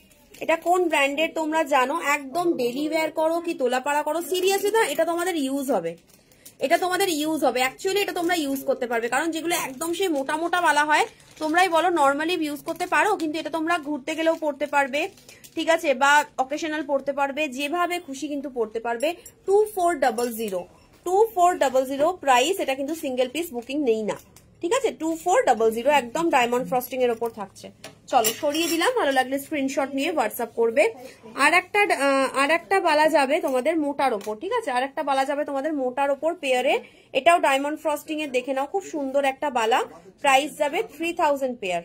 এটা কোন ব্র্যান্ডের তোমরা জানো। একদম ডেলি ওয়্যার করো কি তোলাপাড়া করো, সিরিয়াসলি না এটা তোমাদের ইউজ হবে, এটা তোমাদের ইউজ হবে। অ্যাকচুয়ালি এটা তোমরা ইউজ করতে পারবে, কারণ যেগুলো একদম সেই মোটা মোটা বালা হয় তোমরাই বলো নর্মালি ইউজ করতে পারো, কিন্তু এটা তোমরা ঘুরতে গেলেও পড়তে পারবে, ঠিক আছে, বা অকেশনাল পড়তে পারবে, যেভাবে খুশি কিন্তু পড়তে পারবে। 2400, 2400 প্রাইস। এটা কিন্তু সিঙ্গেল পিস বুকিং নেই না, ঠিক আছে। 2400 একদম ডায়মন্ড ফ্রস্টিং এর ওপর থাকছে। চলো সরিয়ে দিলাম। ভালো লাগলে স্ক্রিনশট নিয়ে হোয়াটসঅ্যাপ করবে। আর একটা বালা যাবে তোমাদের মোটার ওপর, ঠিক আছে, আর একটা বালা যাবে তোমাদের মোটার ওপর পেয়ারে। এটাও ডায়মন্ড ফ্রস্টিং এর, দেখে নাও খুব সুন্দর একটা বালা। প্রাইস যাবে 3000 পেয়ার,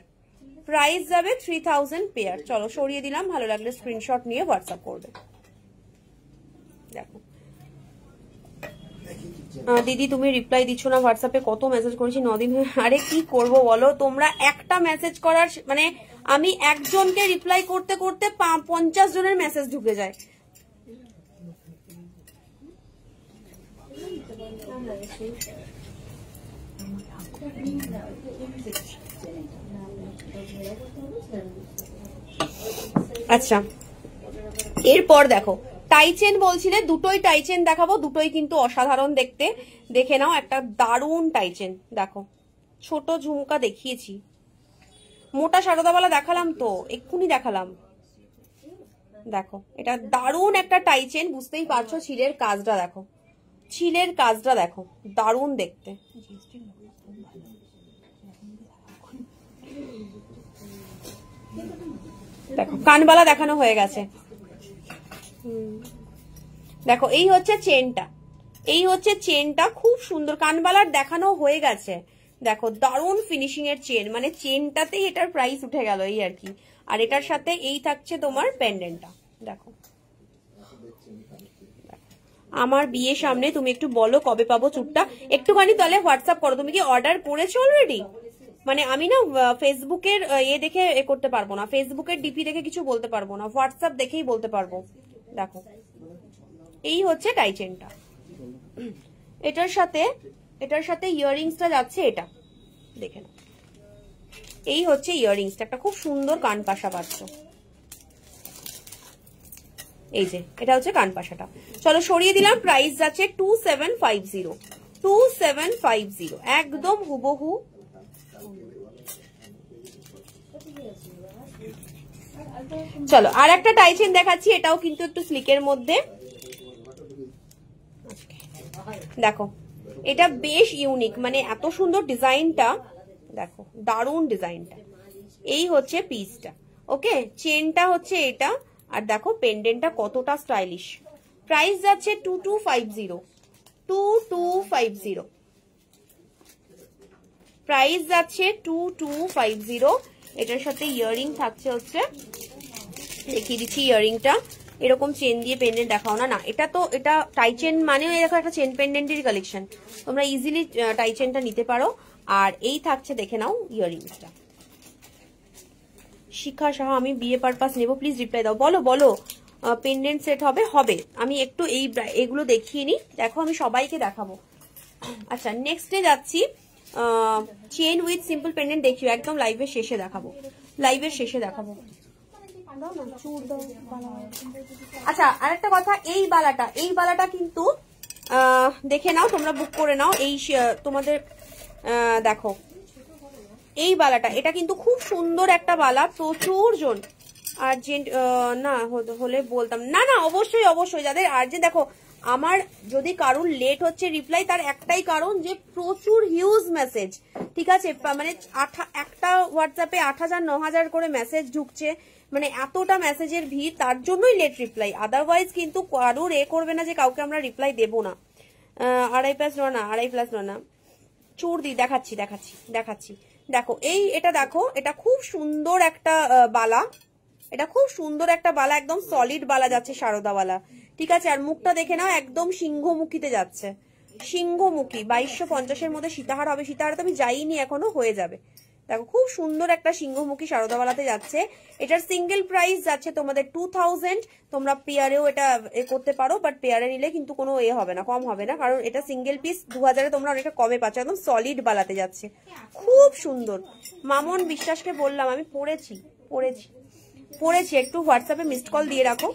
প্রাইস যাবে 3000 পেয়ার। চলো সরিয়ে দিলাম। ভালো লাগলে স্ক্রিনশট নিয়ে হোয়াটসঅ্যাপ করবে। দেখো দিদি তুমি রিপ্লাই দিচ্ছ না হোয়াটসঅ্যাপে, কত মেসেজ করেছি 9 দিন। আরে কি করব বলো, তোমরা একটা মেসেজ করার মানে আমি একজনকে রিপ্লাই করতে করতে 50 জনের মেসেজ ঢুকে যায়। আচ্ছা এরপর দেখো টাইচেন বলছিলে, দুটোই টাইচেন দেখাবো, দুটোই কিন্তু অসাধারণ দেখতে। দেখে নাও, একটা দারুণ টাইচেন দেখো, ছোট ঝুমকা দেখিয়েছি, মোটা সারদাওয়ালা দেখালাম তো, এক্ষুনি দেখালাম। দেখো এটা দারুণ একটা টাইচেন, বুঝতেই পারছো ছিলের কাজটা দেখো, ছিলের কাজটা দেখো, দারুণ দেখতে। দেখো কানবালা দেখানো হয়ে গেছে। দেখো এই হচ্ছে চেনটা, এই হচ্ছে চেনটা, খুব সুন্দর কানবালার দেখানো হয়ে গেছে। দেখো দারুণ ফিনিশিং এর চেন, মানে চেনটাতেই এটার প্রাইস উঠে গেল এই আর কি। আর এটার সাথে এই থাকছে তোমার পেন্ডেন্টটা। দেখো আমার বিয়ে সামনে, তুমি একটু বলো কবে পাবো চুটটা, একটুখানি তাহলে হোয়াটসঅ্যাপ করো। তুমি কি অর্ডার করেছো অলরেডি? মানে আমি না ফেসবুকের দেখে করতে পারবো না, ফেসবুকের ডিপি দেখে কিছু বলতে পারবো না, হোয়াটসঅ্যাপ দেখেই বলতে পারবো। দেখো এই হচ্ছে টাইচেনটা, এটার সাথে ইয়াররিংসটা যাচ্ছে, এটা দেখে নাও। এই হচ্ছে ইয়াররিংসটা, একটা খুব সুন্দর কান পাশা পাচ্ছ। এই যে এটা হচ্ছে কান পাশাটা। চলো সরিয়ে দিলাম, প্রাইস যাচ্ছে 2750, 2750, একদম হুবহু। চলো আর একটা টাইচেন দেখাচ্ছি, এটাও কিন্তু একটু স্লিকের মধ্যে। দেখো এটা বেশ ইউনিক, মানে এত সুন্দর ডিজাইনটা, দেখো দারুণ ডিজাইনটা। এই হচ্ছে পিসটা, ওকে, চেনটা হচ্ছে এটা, আর দেখো পেন্ডেন্টটা কতটা স্টাইলিশ। প্রাইস যাচ্ছে 2250, 2250, প্রাইস যাচ্ছে 2250। এটার সাথে ইয়াররিং থাকছে হচ্ছে, দেখিয়ে দিচ্ছি ইয়াররিংটা, এরকম চেন দিয়ে পেন্ডেন্ট দেখাও না, না এটা তো এটা টাইচেন মানে এরকম একটা চেন পেন্ডেন্টের কালেকশন, তোমরা ইজিলি টাইচেনটা নিতে পারো। আর এই থাকছে, দেখে নাও ইয়াররিংসটা। শিখা সাহা, আমি বিয়ে পারপাস নেবো, প্লিজ রিপ্লাই দাও। বলো বলো, পেন্ডেন্ট সেট হবে? হবে, আমি একটু এইগুলো দেখিয়ে নি, দেখো আমি সবাইকে দেখাবো। আচ্ছা নেক্সটে যাচ্ছি, চেন উইথ সিম্পল পেন্ডেন্ট দেখিও, একদম লাইভের শেষে দেখাবো, লাইভের শেষে দেখাবো। আচ্ছা আরেকটা কথা, এই বালাটা কিন্তু দেখে নাও, তোমরা বুক করে নাও। এই তোমাদের দেখো এই বালাটা, এটা কিন্তু খুব সুন্দর একটা বালা, প্রচুর জন আর্জেন্ট না হলে বলতাম না, না অবশ্যই অবশ্যই যাদের আর্জেন্ট। দেখো আমার যদি কারুর লেট হচ্ছে রিপ্লাই, তার একটাই কারণ যে প্রচুর হিউজ মেসেজ, ঠিক আছে, মানে একটা হোয়াটসঅ্যাপে 8000 9000 করে মেসেজ ঢুকছে, মানে এতটা মেসেজের ভিড়, তার জন্যই লেট রিপ্লাই। আদারওয়াইজ কিন্তু কারুর করবে না যে কাউকে আমরা রিপ্লাই দেবো না। 2.5+, না চুর দি দেখাচ্ছি দেখাচ্ছি দেখাচ্ছি। দেখো এটা দেখো, এটা খুব সুন্দর একটা বালা, এটা খুব সুন্দর একটা বালা, একদম সলিড বালা যাচ্ছে সারদাওয়ালা, ঠিক আছে। আর মুখটা দেখে নাও, একদম সিংহমুখীতে যাচ্ছে, সিংহমুখী। 2250-এর মধ্যে সীতাহার হবে, সীতাহার তো আমি যাইনি এখনো, হয়ে যাবে। দেখো খুব সুন্দর একটা সিংহমুখী সারদাওয়ালাতে যাচ্ছে। এটার সিঙ্গেল প্রাইস যাচ্ছে তোমাদের 2000। তোমরা পেয়ারেও এটা করতে পারো, বাট পেয়ারে নিলে কিন্তু কোনো হবে না, কম হবে না, কারণ এটা সিঙ্গেল পিস 2000-এ তোমরা অনেকটা কমে পাচ্ছ, একদম সলিড বালাতে যাচ্ছে, খুব সুন্দর। মামন বিশ্বাসকে বললাম, আমি পড়েছি, একটু হোয়াটসঅ্যাপে মিসড কল দিয়ে রাখো।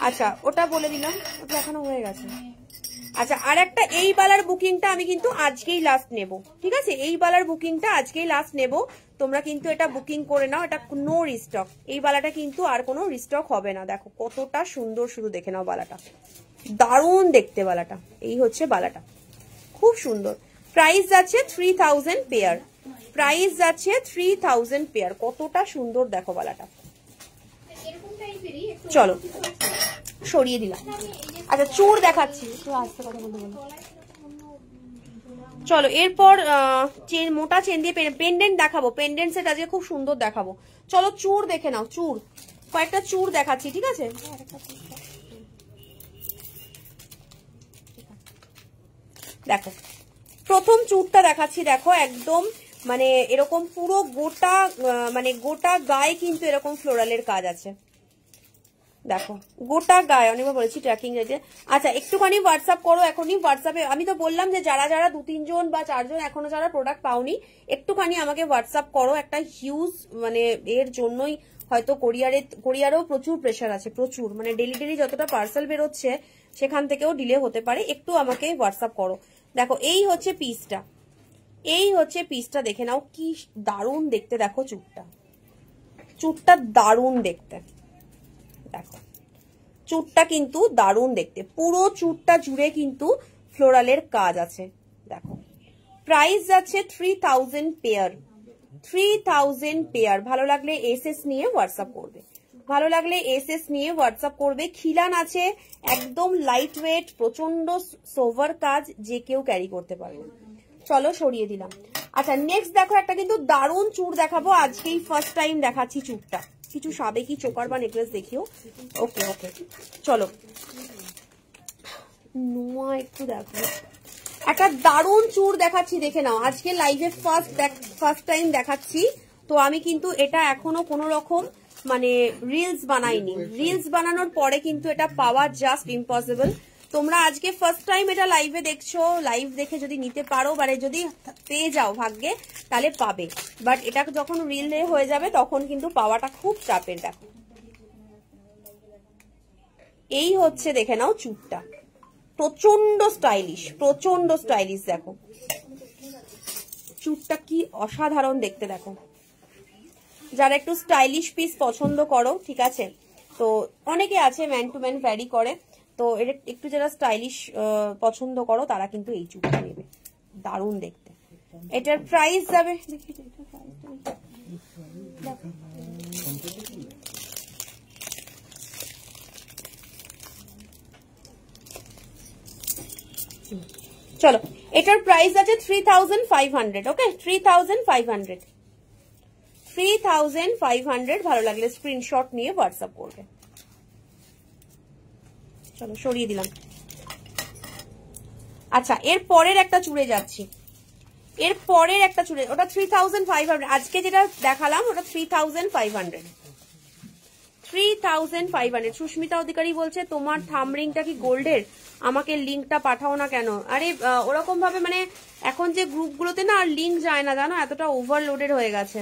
আচ্ছা ওটা বলে দিলাম, ওটা এখনো হয়ে গেছে। আচ্ছা আর একটা, এই বালার বুকিংটা আমি কিন্তু আজকেই লাস্ট নেব, ঠিক আছে, এই বালার বুকিংটা আজকেই লাস্ট নেব, তোমরা কিন্তু এটা বুকিং করে নাও, এটা নো রিস্টক, এই বালাটা কিন্তু আর কোনো রিস্টক হবে না। দেখো কতটা সুন্দর, শুধু দেখে নাও বালাটা, দারুণ দেখতে বালাটা। এই হচ্ছে বালাটা, খুব সুন্দর। প্রাইস যাচ্ছে 3000 পেয়ার, প্রাইস যাচ্ছে 3000 পেয়ার, কতটা সুন্দর দেখো বালাটা। চলো সরিয়ে দিলাম। আচ্ছা চুর দেখাচ্ছি, একটু আস্তে কথা বলতে বলো। চলো এরপর চেন, মোটা চেন দিয়ে পেন্ডেন্ট দেখাবো, পেন্ডেন্ট সেট আজকে খুব সুন্দর দেখাবো। চলো চুর দেখে নাও, চুর কয়েকটা চুর দেখাচ্ছি, ঠিক আছে। দেখো প্রথম চুরটা দেখাচ্ছি, দেখো একদম মানে এরকম পুরো গোটা, মানে গোটা গায়ে কিন্তু এরকম ফ্লোরালের কাজ আছে, দেখো গোটা গায়ে, অনেকবার বলেছি ট্র্যাকিং রেটে। আচ্ছা একটুখানি হোয়াটসঅ্যাপ করো এখনই, হোয়াটসঅ্যাপে আমি তো বললাম যে যারা 2-3 জন বা 4 জন এখনো যারা প্রোডাক্ট পাওনি, একটুখানি আমাকে হোয়াটসঅ্যাপ করো, একটা হিউজ মানে এর জন্যই হয়তো কোরিয়ারেও প্রচুর প্রেশার আছে, প্রচুর, মানে ডেলি যতটা পার্সেল বেরোচ্ছে সেখান থেকেও ডিলে হতে পারে, একটু আমাকে হোয়াটসঅ্যাপ করো। দেখো এই হচ্ছে পিসটা, এই হচ্ছে পিসটা, দেখে নাও কি দারুণ দেখতে। দেখো চুটটা দারুণ দেখতে, দেখো চুটটা কিন্তু দারুণ দেখতে, পুরো চুটটা জুড়ে কিন্তু ফ্লোরালের কাজ আছে। দেখো প্রাইস যাচ্ছে 3000 পেয়ার, 3000 পেয়ার। ভালো লাগলে এসএস নিয়ে হোয়াটসঅ্যাপ করবে, ভালো লাগলে এসএস নিয়ে হোয়াটসঅ্যাপ করবে। খিলান আছে, একদম লাইট ওয়েট, প্রচন্ড সোভার কাজ, যে কেউ ক্যারি করতে পারবে। চলো সরিয়ে দিলাম। আচ্ছা নেক্সট দেখো একটা কিন্তু দারুণ চূড় দেখাবো, আজকেই ফার্স্ট টাইম দেখাচ্ছি চূড়টা। কিছু সাবেকি চোকার বা নেকলেস দেখিও। ওকে ওকে চলো নোয়া একটু দেখো, একটা দারুণ চূড় দেখাচ্ছি, দেখে নাও। আজকে লাইভে ফার্স্ট টাইম দেখাচ্ছি, তো আমি কিন্তু এটা এখনো কোনো রকম মানে রিলস বানাইনি, রিলস বানানোর পরে কিন্তু এটা পাওয়া জাস্ট ইম্পসিবল। তোমরা আজকে ফার্স্ট টাইম এটা লাইভে দেখছো, লাইভ দেখে যদি নিতে পারো, মানে যদি পেয়ে যাও ভাগ্যে তাহলে পাবে, বাট এটা যখন রিলে হয়ে যাবে তখন কিন্তু পাওয়াটা খুব চাপের। দেখো এই হচ্ছে, দেখে নাও চুড়টা, প্রচন্ড স্টাইলিশ। দেখো চুড়টা কি অসাধারণ দেখতে। দেখো যারা একটু স্টাইলিশ পিস পছন্দ করো, ঠিক আছে, তো অনেকে আছে ম্যান টু ম্যান ভ্যারি করে, তো এটা একটু যারা স্টাইলিশ পছন্দ করো তারা কিন্তু এই চুড়টা নেবে, দারুণ দেখতে। এটার প্রাইস যাবে, চলো এটার প্রাইস আছে 3500। ওকে 3500 ভালো লাগলে স্ক্রিনশট নিয়ে হোয়াটসঅ্যাপ করবে। চলো সরিয়ে দিলাম। আচ্ছা এর পরের একটা চুড়ে যাচ্ছি, এর পরের একটা চুড়ে, ওটা 3500। আজকে যেটা দেখালাম ওটা 3500। সুস্মিতা অধিকারী বলছে তোমার থামরিংটা কি গোল্ডের, আমাকে লিঙ্কটা পাঠাও না কেন। আরে ওরকম ভাবে মানে এখন যে গ্রুপগুলোতে না আর লিঙ্ক যায় না, জানো, এতটা ওভারলোডেড হয়ে গেছে।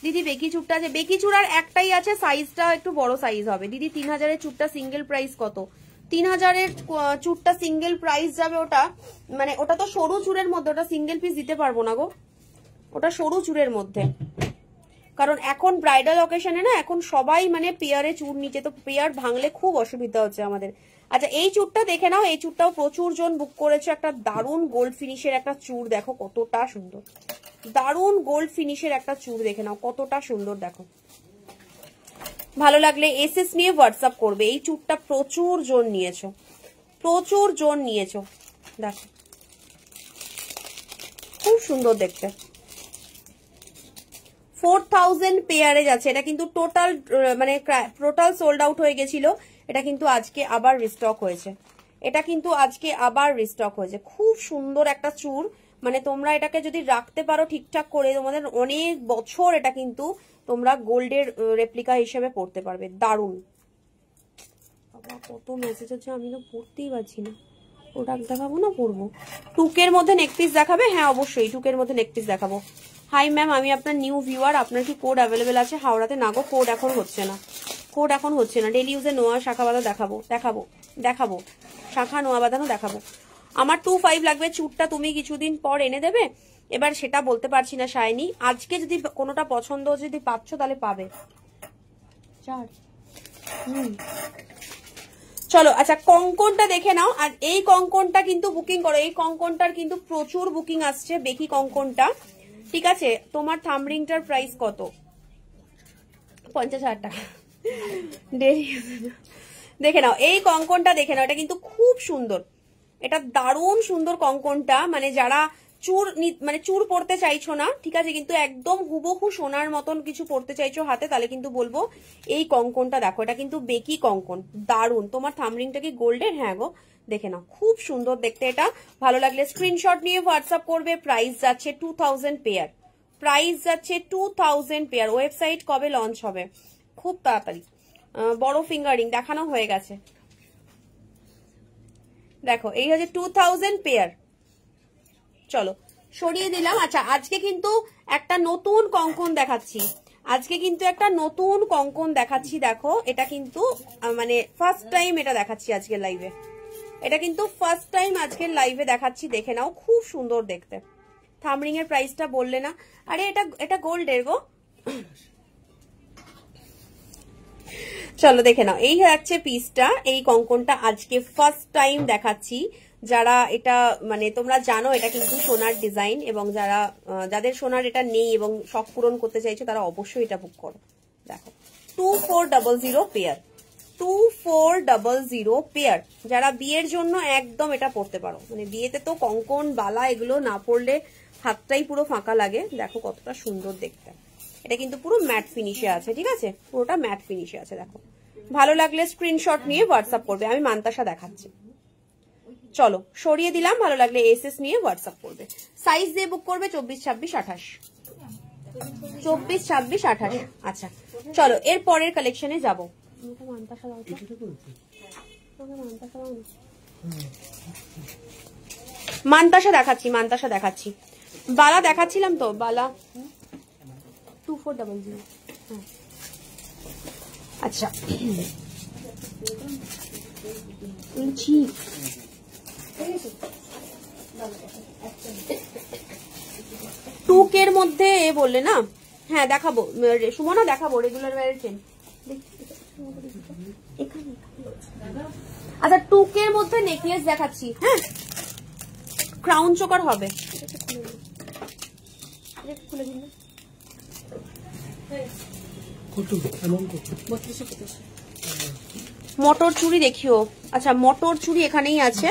দিদি বেকি চুড়টা আছে, বেকি চূড়ার একটাই আছে, সাইজটা একটু বড় সাইজ হবে। দিদি 3000-এর চুড়টা সিঙ্গেল প্রাইস কত? 3000-এর চুড়টা সিঙ্গেল প্রাইস যাবে, ওটা মানে ওটা তো সরু চূড়ের মধ্যে, ওটা সিঙ্গেল পিস দিতে পারবো না গো, ওটা সরু চূড়ের মধ্যে, কারণ এখন ব্রাইডাল অকেশনে না এখন সবাই মানে পেয়ারে চূড় নিচে, তো পেয়ার ভাঙলে খুব অসুবিধা হচ্ছে আমাদের। আচ্ছা এই চূড়টা দেখে নাও, এই চূড়টাও প্রচুর জন বুক করেছে, একটা দারুণ গোল্ড ফিনিশের একটা চূড়, দেখো কতটা সুন্দর, দারুণ গোল্ড ফিনিশের একটা চূড়, দেখে নাও কতটা সুন্দর। দেখো ভালো লাগলে এসএস নিয়ে হোয়াটসঅ্যাপ করবে। এই চূড়টা প্রচুর জন নিয়েছো, দেখো খুব সুন্দর দেখতে। 4000 পেয়ারে যাচ্ছে, এটা কিন্তু টোটাল মানে টোটাল সোল্ড আউট হয়ে গেছিল, এটা কিন্তু আজকে আবার রিস্টক হয়েছে, খুব সুন্দর একটা চূড়, মানে তোমরা এটাকে যদি রাখতে পারো ঠিকঠাক করে, তোমাদের অনেক বছর এটা কিন্তু তোমরা গোল্ডের রেপ্লিকা হিসেবে পড়তে পারবে। দারুণ, বাবা কত মেসেজ আছে, আমি তো পড়তেই পারছি না। প্রোডাক্ট দেখাবো না পড়বো? টুকের মধ্যে নেক পিস দেখাবে? হ্যাঁ অবশ্যই টুকের মধ্যে নেক পিস দেখাবো। হাই ম্যাম, আমি আপনার নিউ ভিউয়ার, আপনার কি কোড অ্যাভেলেবেল আছে হাওড়াতে? না গো, কোড এখন হচ্ছে না, ডেলি ইউজে নোয়া শাখা বাঁধা দেখাবো শাখা নোয়া বাঁধানো দেখাবো। আমার 25 লাগবে চুটটা, তুমি কিছুদিন পর এনে দেবে? এবার সেটা বলতে পারছি না শাইনি, আজকে যদি কোনোটা পছন্দ যদি পাচ্ছ তাহলে পাবে। চলো আচ্ছা কঙ্কনটা দেখে নাও, আর এই কঙ্কনটা কিন্তু বুকিং করো, এই কঙ্কনটার কিন্তু প্রচুর বুকিং আসছে, বেকি কঙ্কনটা, ঠিক আছে। তোমার থামরিংটার প্রাইস কত? 50,000 টাকা। দেখে নাও এই কঙ্কনটা, দেখে নাও, এটা কিন্তু খুব সুন্দর, এটা দারুণ সুন্দর কঙ্কনটা, মানে যারা চূড় পড়তে চাইছো না, ঠিক আছে, কিন্তু একদম হুবহু সোনার মতন কিছু পড়তে চাইছো হাতে, তাহলে কিন্তু বলবো এই কঙ্কনটা দেখো, এটা কিন্তু বেকি কঙ্কন, দারুণ। তোমার থামরিংটা কি গোল্ডের? হ্যাঁ গো, দেখে নাও খুব সুন্দর দেখতে। এটা ভালো লাগলে স্ক্রিনশট নিয়ে হোয়াটসঅ্যাপ করবে। প্রাইস যাচ্ছে 2000 পেয়ার, ওয়েবসাইট কবে লঞ্চ হবে? খুব তাড়াতাড়ি। বড় ফিঙ্গারিং দেখানো হয়ে গেছে, দেখো এই হচ্ছে 2000 পেয়ার। চলো সরিয়ে দিলাম। আচ্ছা আজকে কিন্তু একটা নতুন কঙ্কন দেখাচ্ছি, আজকে কিন্তু একটা নতুন কঙ্কন দেখাচ্ছি, দেখো এটা কিন্তু মানে ফার্স্ট টাইম এটা দেখাচ্ছি আজকের লাইভে, এটা কিন্তু ফার্স্ট টাইম আজকের লাইভে দেখাচ্ছি, দেখে নাও খুব সুন্দর দেখতে। থামরিং এর প্রাইসটা বললে না, আরে এটা গোল্ডের গো। চলো দেখে নাও, এই হচ্ছে পিসটা, এই কঙ্কনটা আজকে ফার্স্ট টাইম দেখাচ্ছি। যারা এটা মানে তোমরা জানো এটা কিন্তু সোনার ডিজাইন, এবং যাদের সোনার এটা নেই এবং শখ পূরণ করতে চাইছো তারা অবশ্যই এটা বুক করো। দেখো 2400 পেয়ার, 2400 পেয়ার। যারা বিয়ের জন্য একদম এটা পরতে পারো, মানে বিয়েতে তো কঙ্কন বালা এগুলো না পরলে হাতটাই পুরো ফাঁকা লাগে। দেখো কতটা সুন্দর দেখতে, এটা কিন্তু পুরো ম্যাট ফিনিশে আছে, ঠিক আছে, পুরোটা ম্যাট ফিনিশে আছে। দেখো ভালো লাগলে স্ক্রিনশট নিয়ে হোয়াটসঅ্যাপ করবে, আমি মান্তাসা দেখাচ্ছি। চলো সরিয়ে দিলাম, ভালো লাগলে এসএস নিয়ে হোয়াটসঅ্যাপ করবে। সাইজ দিয়ে বুক করবে 24, 26, 28, 24, 26, 28। আচ্ছা চলো এর পরের কালেকশনে যাবো। মান্তাসা দেখাচ্ছি, বালা দেখাচ্ছিলাম তো, বালা 2400। আচ্ছা টুকের মধ্যে বললে না, হ্যাঁ দেখাবো সুমনা, দেখাবো রেগুলার ওয়্যারের চেন। আচ্ছা টুকের মধ্যে নেকলেস দেখাচ্ছি, হ্যাঁ ক্রাউন চোকার হবে। মটর চুড়ি দেখিও, আচ্ছা মটর চুড়ি এখানেই আছে,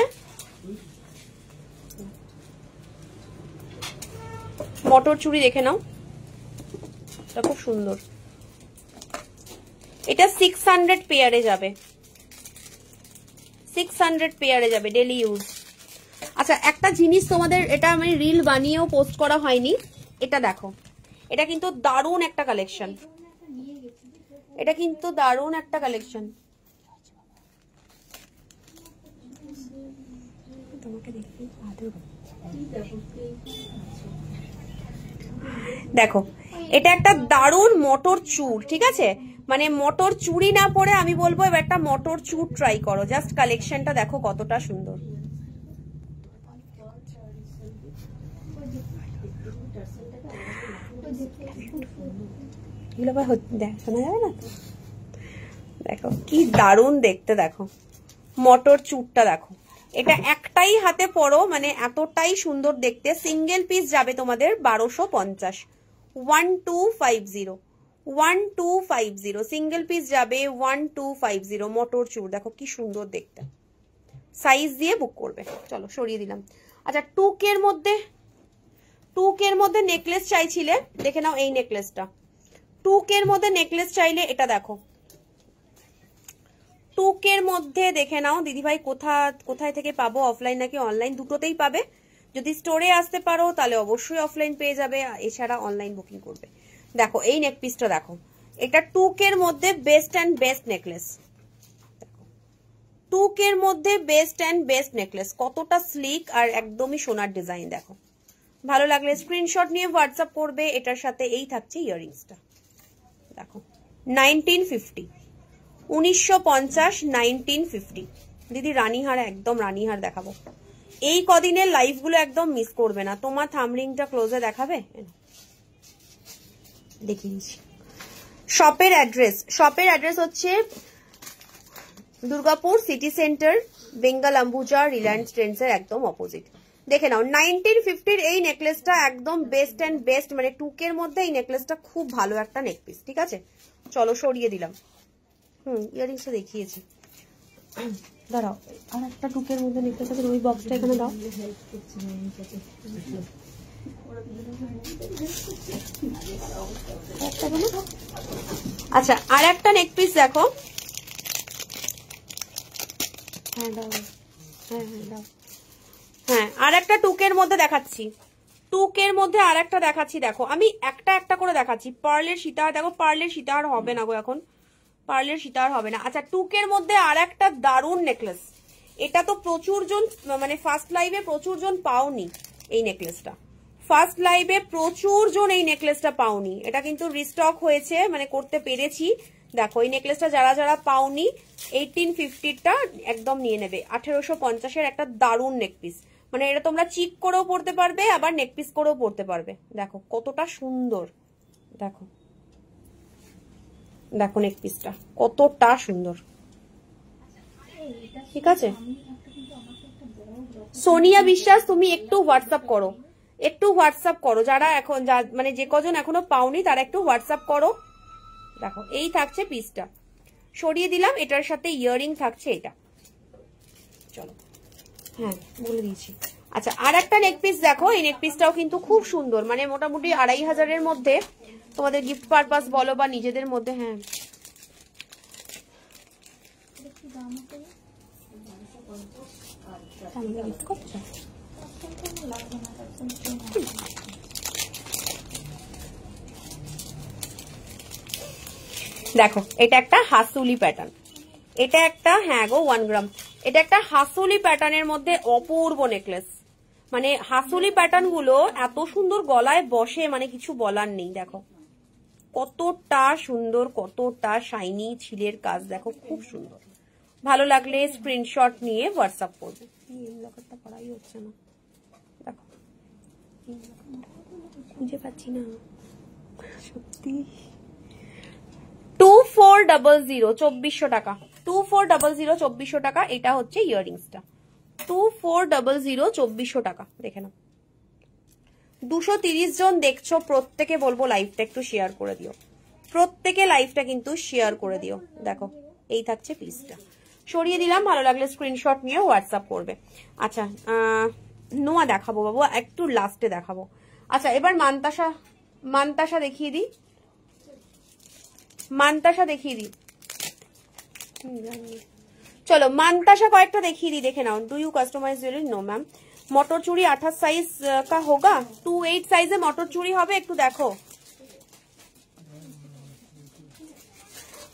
মটর চুড়ি দেখে নাও, এটা খুব সুন্দর। এটা 600 পেয়ারে যাবে, 600 পেয়ারে যাবে ডেলি ইউজ। আচ্ছা একটা জিনিস তোমাদের, এটা আমি রিল বানিয়েও পোস্ট করা হয়নি, এটা দেখো, এটা কিন্তু দারুণ একটা কালেকশন, এটা কিন্তু দারুণ একটা কালেকশন। দেখো এটা একটা দারুণ মটর চুর, ঠিক আছে, মানে মটর চুড়ি না পরে আমি বলবো এবার একটা মটর চুর ট্রাই করো। জাস্ট কালেকশনটা দেখো কতটা সুন্দর। শোনা যাবে না, দেখো কি দারুণ দেখতে, দেখো মটর চুরটা দেখো, এটা একটাই হাতে পরো মানে এতটাই সুন্দর দেখতে। সিঙ্গেল পিস যাবে তোমাদের 1250, 1250, 1250 সিঙ্গেল পিস যাবে 1250 মটর চুর, দেখো কি সুন্দর দেখতে। সাইজ দিয়ে বুক করবে। চলো সরিয়ে দিলাম। আচ্ছা টুকের মধ্যে নেকলেস চাইছিলে, দেখে নাও এই নেকলেসটা। টুকের মধ্যে নেকলেস চাইলে এটা দেখো, টুকের মধ্যে দেখে নাও দিদিভাই কোথায় থেকে পাবো, অফলাইন নাকি অনলাইন? দুটোতেই পাবে। যদি স্টোরে আসতে পারো তাহলে অবশ্যই অফলাইন পেয়ে যাবে, এছাড়া অনলাইন বুকিং করবে। দেখো এই নেক পিসটা দেখো, এটা টুকের মধ্যে best and best necklace, Tuker মধ্যে বেস্ট অ্যান্ড বেস্ট নেকলেস, কতটা স্লিক আর একদমই সোনার ডিজাইন। দেখো ভালো লাগলে স্ক্রিনশট নিয়ে হোয়াটসঅ্যাপ করবে। এটার সাথে এই থাকছে ইয়াররিংসটা, দেখো 1950, 1950, 1950। দিদি রানীহার, একদম রানীহার দেখাবো। এই কদিনের লাইভ গুলো একদম মিস করবে না। তোমার থামরিংটা ক্লোজে দেখাবে, দেখিয়ে দিচ্ছি। শপের অ্যাড্রেস হচ্ছে Durgapur city centre, Bengal Ambuja, Reliance Trends এর একদম অপোজিট। দেখে নাও 1950 এই নেকলেসটা একদম বেস্ট অ্যান্ড বেস্ট, মানে টুকের মধ্যে এই নেকলেসটা খুব ভালো একটা নেকপিস, ঠিক আছে। চলো সরিয়ে দিলাম। ইয়ারিংসটা দেখিয়েছি, দাঁড়াও আর একটা টুকের মধ্যে নেকলেস আছে, ওই বক্সটা এখানে দাও। আচ্ছা আর একটা নেকপিস দেখো, হ্যাঁ দাও, হ্যাঁ দাও। হ্যাঁ আর একটা টুকের মধ্যে দেখাচ্ছি, টুকের মধ্যে আর একটা দেখাচ্ছি। দেখো আমি একটা করে দেখাচ্ছি। পার্লের সীতাহার দেখো, পার্লের সীতাহার হবে না গো এখন, পার্লের সীতাহার হবে না। আচ্ছা টুকের মধ্যে আর একটা দারুণ নেকলেস, এটা তো প্রচুর জন মানে ফার্স্ট লাইভে প্রচুর জন পাওনি এই নেকলেসটা। ফার্স্ট লাইভে প্রচুর জন এই নেকলেসটা পাওনি, এটা কিন্তু রিস্টক হয়েছে, মানে করতে পেরেছি। দেখো এই নেকলেসটা যারা যারা পাওনি 1850টা একদম নিয়ে নেবে। 1850-এর একটা দারুণ নেকপিস, মানে এটা তোমরা চিক করেও পরতে পারবে, আবার নেকপিস করেও পরতে পারবে। দেখো কতটা সুন্দর, দেখো দেখো নেকপিসটা কতটা সুন্দর, ঠিক আছে। সোনিয়া বিশ্বাস তুমি একটু হোয়াটসঅ্যাপ করো, একটু হোয়াটসঅ্যাপ করো, যারা এখন মানে যে কজন এখনো পাওনি তারা একটু হোয়াটসঅ্যাপ করো। দেখো এই থাকছে পিসটা, সরিয়ে দিলাম, এটার সাথে ইয়াররিং থাকছে এটা। চলো হ্যাঁ বলে দিয়েছি। আচ্ছা আর একটা নেক পিস দেখো, এই নেক পিসটাও কিন্তু খুব সুন্দর, মানে মোটামুটি 2500-এর মধ্যে তোমাদের গিফট পারপাস বলো বা নিজেদের মধ্যে। হ্যাঁ দেখো এটা একটা হাসুলি প্যাটার্ন, এটা একটা, হ্যাঁ গো 1 গ্রাম, এটা একটা হাসুলি প্যাটার্নের মধ্যে অপূর্ব নেকলেস। মানে হাসুলি প্যাটার্ন গুলো এত সুন্দর গলায় বসে, মানে কিছু বলার নেই। দেখো কতটা সুন্দর, কতটা শাইনি, ছিলের কাজ দেখো খুব সুন্দর। ভালো লাগলে স্ক্রিনশট নিয়ে হোয়াটসঅ্যাপ করবে। পড়াই হচ্ছে না, দেখো খুঁজে পাচ্ছি না সত্যি। 2400 2400 টাকা, 2400 2400 টাকা। এটা হচ্ছে ইয়াররিংসটা 2400 2400 টাকা। দেখে নাও 230 জন দেখছো, প্রত্যেকে বলবো লাইভটা একটু শেয়ার করে দিও, প্রত্যেকে লাইভটা কিন্তু শেয়ার করে দিও। দেখো এই থাকছে পিসটা, সরিয়ে দিলাম, ভালো লাগলে স্ক্রিনশট নিয়ে হোয়াটসঅ্যাপ করবে। আচ্ছা নোয়া দেখাবো বাবু, একটু লাস্টে দেখাবো। আচ্ছা এবার মানতাসা, মানতাসা দেখিয়ে দিই, মানতাসা দেখিয়ে দিই। চলো মানতাসা কয়েকটা দেখিয়ে দিই, দেখে নাও। Do you customise jewellery? No ma'am. মটর চুড়ি 28 সাইজ কা হোগা? 28 সাইজে মটর চুড়ি হবে, একটু দেখো।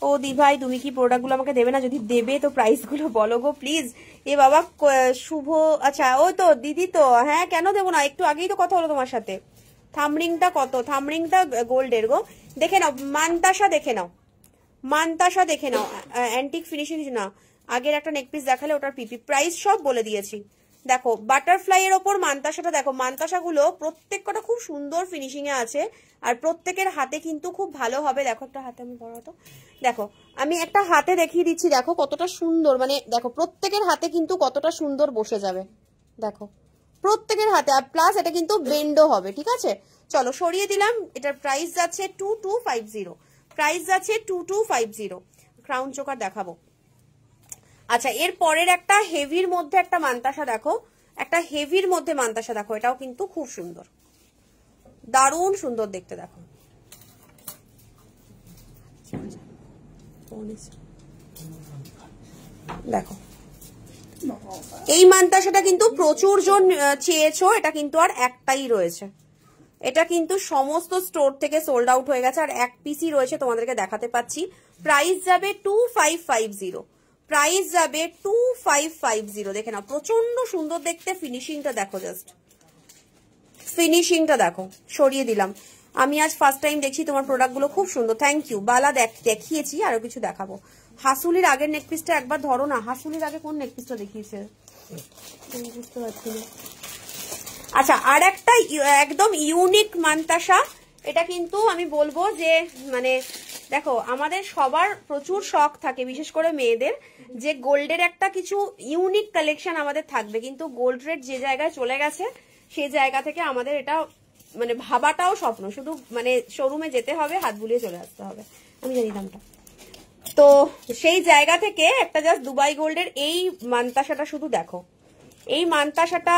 ও দি ভাই তুমি কি প্রোডাক্ট গুলো আমাকে দেবে না? যদি দেবে তো প্রাইস গুলো বলো গো প্লিজ। এ বাবা শুভ, আচ্ছা ওই তো দিদি তো, হ্যাঁ কেন দেবো না, একটু আগেই তো কথা হলো তোমার সাথে। থামরিংটা কত? থামরিংটা গোল্ডের গো, দেখে নাও। মানতাসা দেখে নাও, মানতাসা দেখে নাও, অ্যান্টিক ফিনিশিং না। আগের একটা নেকপিস দেখালে ওটার পিপি প্রাইস সব বলে দিয়েছি। দেখো বাটারফ্লাই এর ওপর মানতাসাটা দেখো, মানতাসাগুলো প্রত্যেক কটা খুব সুন্দর ফিনিশিং এ আছে, আর প্রত্যেকের হাতে কিন্তু খুব ভালো হবে। দেখো একটা হাতে আমি বড় তো, দেখো আমি একটা হাতে দেখিয়ে দিচ্ছি, দেখো কতটা সুন্দর, মানে দেখো প্রত্যেকের হাতে কিন্তু কতটা সুন্দর বসে যাবে। দেখো প্রত্যেকের হাতে, আর প্লাস এটা কিন্তু বেন্ডও হবে, ঠিক আছে। চলো সরিয়ে দিলাম, এটার প্রাইস যাচ্ছে 2250, প্রাইস যাচ্ছে 2250। ক্রাউন চোকার দেখাবো। আচ্ছা এর পরের একটা হেভির মধ্যে একটা মানতাসা দেখো, একটা হেভির মধ্যে মানতাসা দেখো, এটাও কিন্তু খুব সুন্দর, দারুণ সুন্দর দেখতে। দেখো দেখো এই মানতাসাটা কিন্তু প্রচুর জন চেয়েছো, এটা কিন্তু আর একটাই রয়েছে, এটা কিন্তু সমস্ত স্টোর থেকে সোল্ড আউট হয়ে গেছে, আর এক পিসই রয়েছে, তোমাদেরকে দেখাতে পাচ্ছি। প্রাইস যাবে 2550, প্রাইস যাবে 2550। দেখে নাও প্রচন্ড সুন্দর দেখতে, ফিনিশিংটা দেখো, জাস্ট ফিনিশিংটা দেখো। সরিয়ে দিলাম, আমি আজ ফার্স্ট টাইম দেখছি তোমার প্রোডাক্টগুলো, খুব সুন্দর, থ্যাংক ইউ। বালা দেখিয়েছি, আরো কিছু দেখাবো। হাসুলির আগের নেকপিসটা একবার ধরো না, হাসুলির আগে কোন নেকপিসটা দেখিয়েছে বুঝতে পারছি না। আচ্ছা আর একটা একদম ইউনিক মানতাসা, এটা কিন্তু আমি বলবো যে মানে দেখো আমাদের সবার প্রচুর শখ থাকে, বিশেষ করে মেয়েদের, যে গোল্ডের একটা কিছু ইউনিক কালেকশন আমাদের থাকবে, কিন্তু গোল্ড রেট যে জায়গায় চলে গেছে সেই জায়গা থেকে আমাদের এটা মানে ভাবাটাও স্বপ্ন, শুধু মানে শোরুমে যেতে হবে, হাত বুলিয়ে চলে আসতে হবে। আমি জানি দামটা, তো সেই জায়গা থেকে একটা জাস্ট দুবাই গোল্ডের এই মানতাসাটা শুধু দেখো, এই মানতাসাটা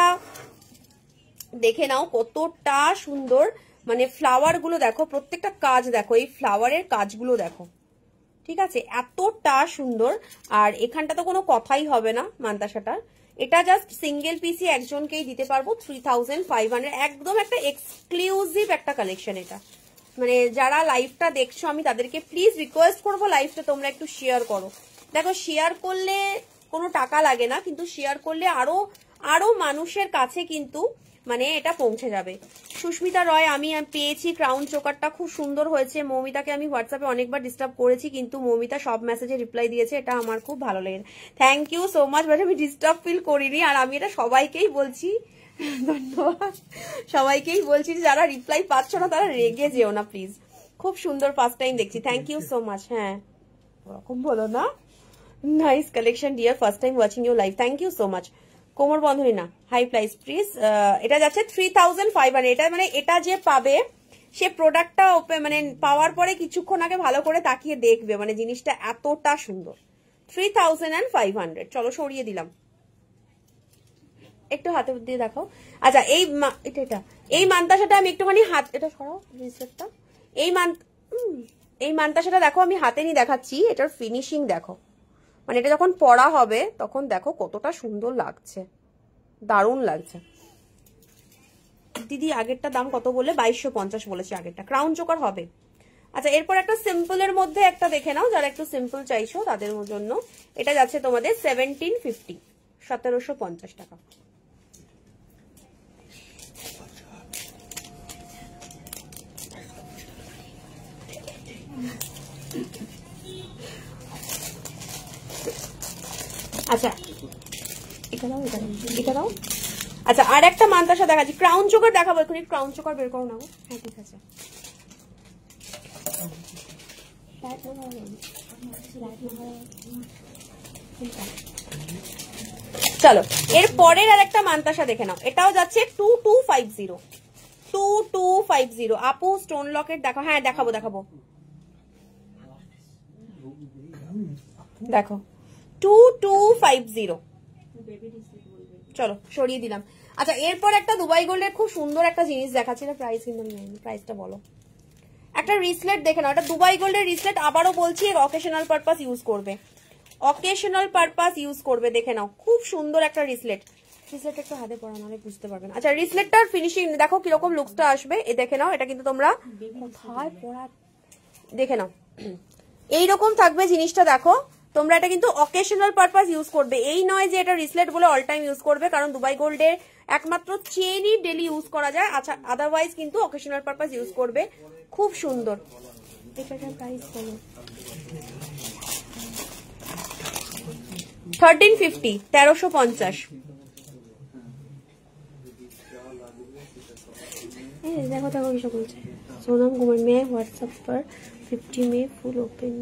দেখে নাও কতটা সুন্দর, মানে ফ্লাওয়ার গুলো দেখো, প্রত্যেকটা কাজ দেখো, এই ফ্লাওয়ারের কাজগুলো দেখো, ঠিক আছে, এতটা সুন্দর। আর এখানটা তো কোনো কথাই হবে না মানতাসাটার, এটা জাস্ট সিঙ্গেল পিসি একজনকেই দিতে পারবো 3500, একদম একটা এক্সক্লুসিভ একটা কালেকশন এটা। মানে যারা লাইভটা দেখছো আমি তাদেরকে প্লিজ রিকোয়েস্ট করবো লাইভটা তোমরা একটু শেয়ার করো। দেখো শেয়ার করলে কোনো টাকা লাগে না, কিন্তু শেয়ার করলে আরো আরো মানুষের কাছে কিন্তু মানে এটা পৌঁছে যাবে। সুস্মিতা রয়, আমি পেয়েছি ক্রাউন চোকারটা, খুব সুন্দর হয়েছে। মৌমিতাকে আমি হোয়াটসঅ্যাপে অনেকবার ডিস্টার্ব করেছি, কিন্তু মৌমিতা সব মেসেজে রিপ্লাই দিয়েছে, এটা আমার খুব ভালো লেগেছে। Thank you so much, but আমি ডিস্টার্ব ফিল করিনি। আর আমি এটা সবাইকেই বলছি, ধন্যবাদ সবাইকেই বলছি, যারা রিপ্লাই পাচ্ছ না তারা রেগে যেও না প্লিজ। খুব সুন্দর, ফার্স্ট টাইম দেখছি, থ্যাংক ইউ সো মাচ। হ্যাঁ ওরকম বলো না। Nice collection dear, first time watching you live, thank you so much. কোমর বন্ধনী না, হাই প্রাইস প্লিজ। এটা যাচ্ছে 3500। এটা মানে এটা যে পাবে সে প্রোডাক্টটা মানে পাওয়ার পরে কিছুক্ষণ আগে ভালো করে তাকিয়ে দেখবে, মানে জিনিসটা এতটা সুন্দর। 3500। চলো সরিয়ে দিলাম, একটু হাতে দিয়ে দেখো। আচ্ছা এই মান্তাসাটা আমি একটুখানি হাত, এটা সরাও রিসেটটা। এই মান্তাসাটা দেখো আমি হাতে নিয়ে দেখাচ্ছি, এটার ফিনিশিং দেখো, মানে এটা যখন পরা হবে তখন দেখো কতটা সুন্দর লাগছে, দারুণ লাগছে। দিদি আগেরটা দাম কত বলে? 2250 বলেছে আগেরটা, ক্রাউন চোকার হবে। আচ্ছা এরপর একটা সিম্পলের মধ্যে একটা দেখে নাও, যারা একটু সিম্পল চাইছো তাদের জন্য। এটা যাচ্ছে তোমাদের 1750, 1750 টাকা। আচ্ছা এটা দাও, এটা দাও। আচ্ছা আর একটা মান্তাসা দেখাচ্ছি, ক্রাউন চোকার দেখাবো এখনই। ক্রাউন চোকার বের করো না গো। হ্যাঁ ঠিক আছে। চলো এর পরের আর একটা মান্তাসা দেখে নাও, এটাও যাচ্ছে 2250, 2250। আপু স্টোন লকেট দেখো। হ্যাঁ দেখাবো দেখাবো, দেখো 2250। চলো সরিয়ে দিলাম। আচ্ছা এরপর একটা দুবাই গোল্ডের খুব সুন্দর একটা জিনিস দেখাচ্ছি, না প্রাইস কিন্তু নেই, প্রাইসটা বলো। একটা রিসলেট দেখে নাও, এটা দুবাই গোল্ডের রিসলেট, আবারও বলছি অকেশনাল পারপাস ইউজ করবে, অকেশনাল পারপাস ইউজ করবে। দেখে নাও খুব সুন্দর একটা রিসলেট। রিসলেট একটু হাতে পড়া নাহলে বুঝতে পারবে না। আচ্ছা রিসলেটটার ফিনিশিং দেখো কিরকম লুকসটা আসবে, এ দেখে নাও। এটা কিন্তু তোমরা কোথায় পড়া দেখে নাও, এইরকম থাকবে জিনিসটা। দেখো তোমরা এটা কিন্তু অকেশনাল পারপাস ইউজ করবে, এই নয় যে এটা রিসলেট বলে অল টাইম ইউজ করবে, কারণ দুবাই গোল্ডের একমাত্র চেনই ডেলি ইউজ করা যায়। আচ্ছা আদারওয়াইজ কিন্তু অকেশনাল পারপাস ইউজ করবে, খুব সুন্দর। এটার প্রাইস বলো। 1350, 1350। देखो देखो किसे बोलते हैं सोनम गुमर में व्हाट्सएप पर 50 में फुल ओपन।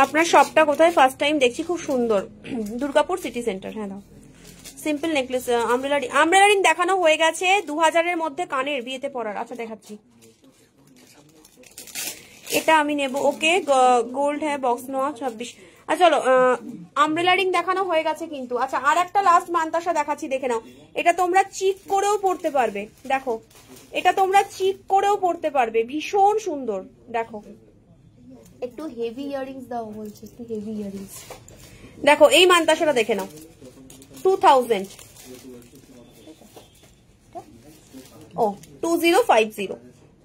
আপনার শপটা কোথায়? ফার্স্ট টাইম দেখছি, খুব সুন্দর, দুর্গাপুর সিটি সেন্টার। হ্যাঁ দাও। সিম্পল নেকলেস, আমব্রেলা রিং দেখানো হয়ে গেছে, 2000-এর মধ্যে কানের বিয়েতে পরার। আচ্ছা দেখাচ্ছি, এটা আমি নেব। ওকে গোল্ড হ্যাঁ বক্স নোয়া 26। আচ্ছা চলো আমব্রেলা রিং দেখানো হয়ে গেছে কিন্তু। আচ্ছা আর একটা লাস্ট মান্তাসা দেখাচ্ছি, দেখে নাও। এটা তোমরা চিক করেও পড়তে পারবে, দেখো এটা তোমরা চিক করেও পড়তে পারবে, ভীষণ সুন্দর। দেখো একটু হেভি ইয়ারিংস দাও বলছে, একটু হেভি ইয়ারিংস। দেখো এই মান্তাসাটা দেখে নাও, 2000। ও 2050,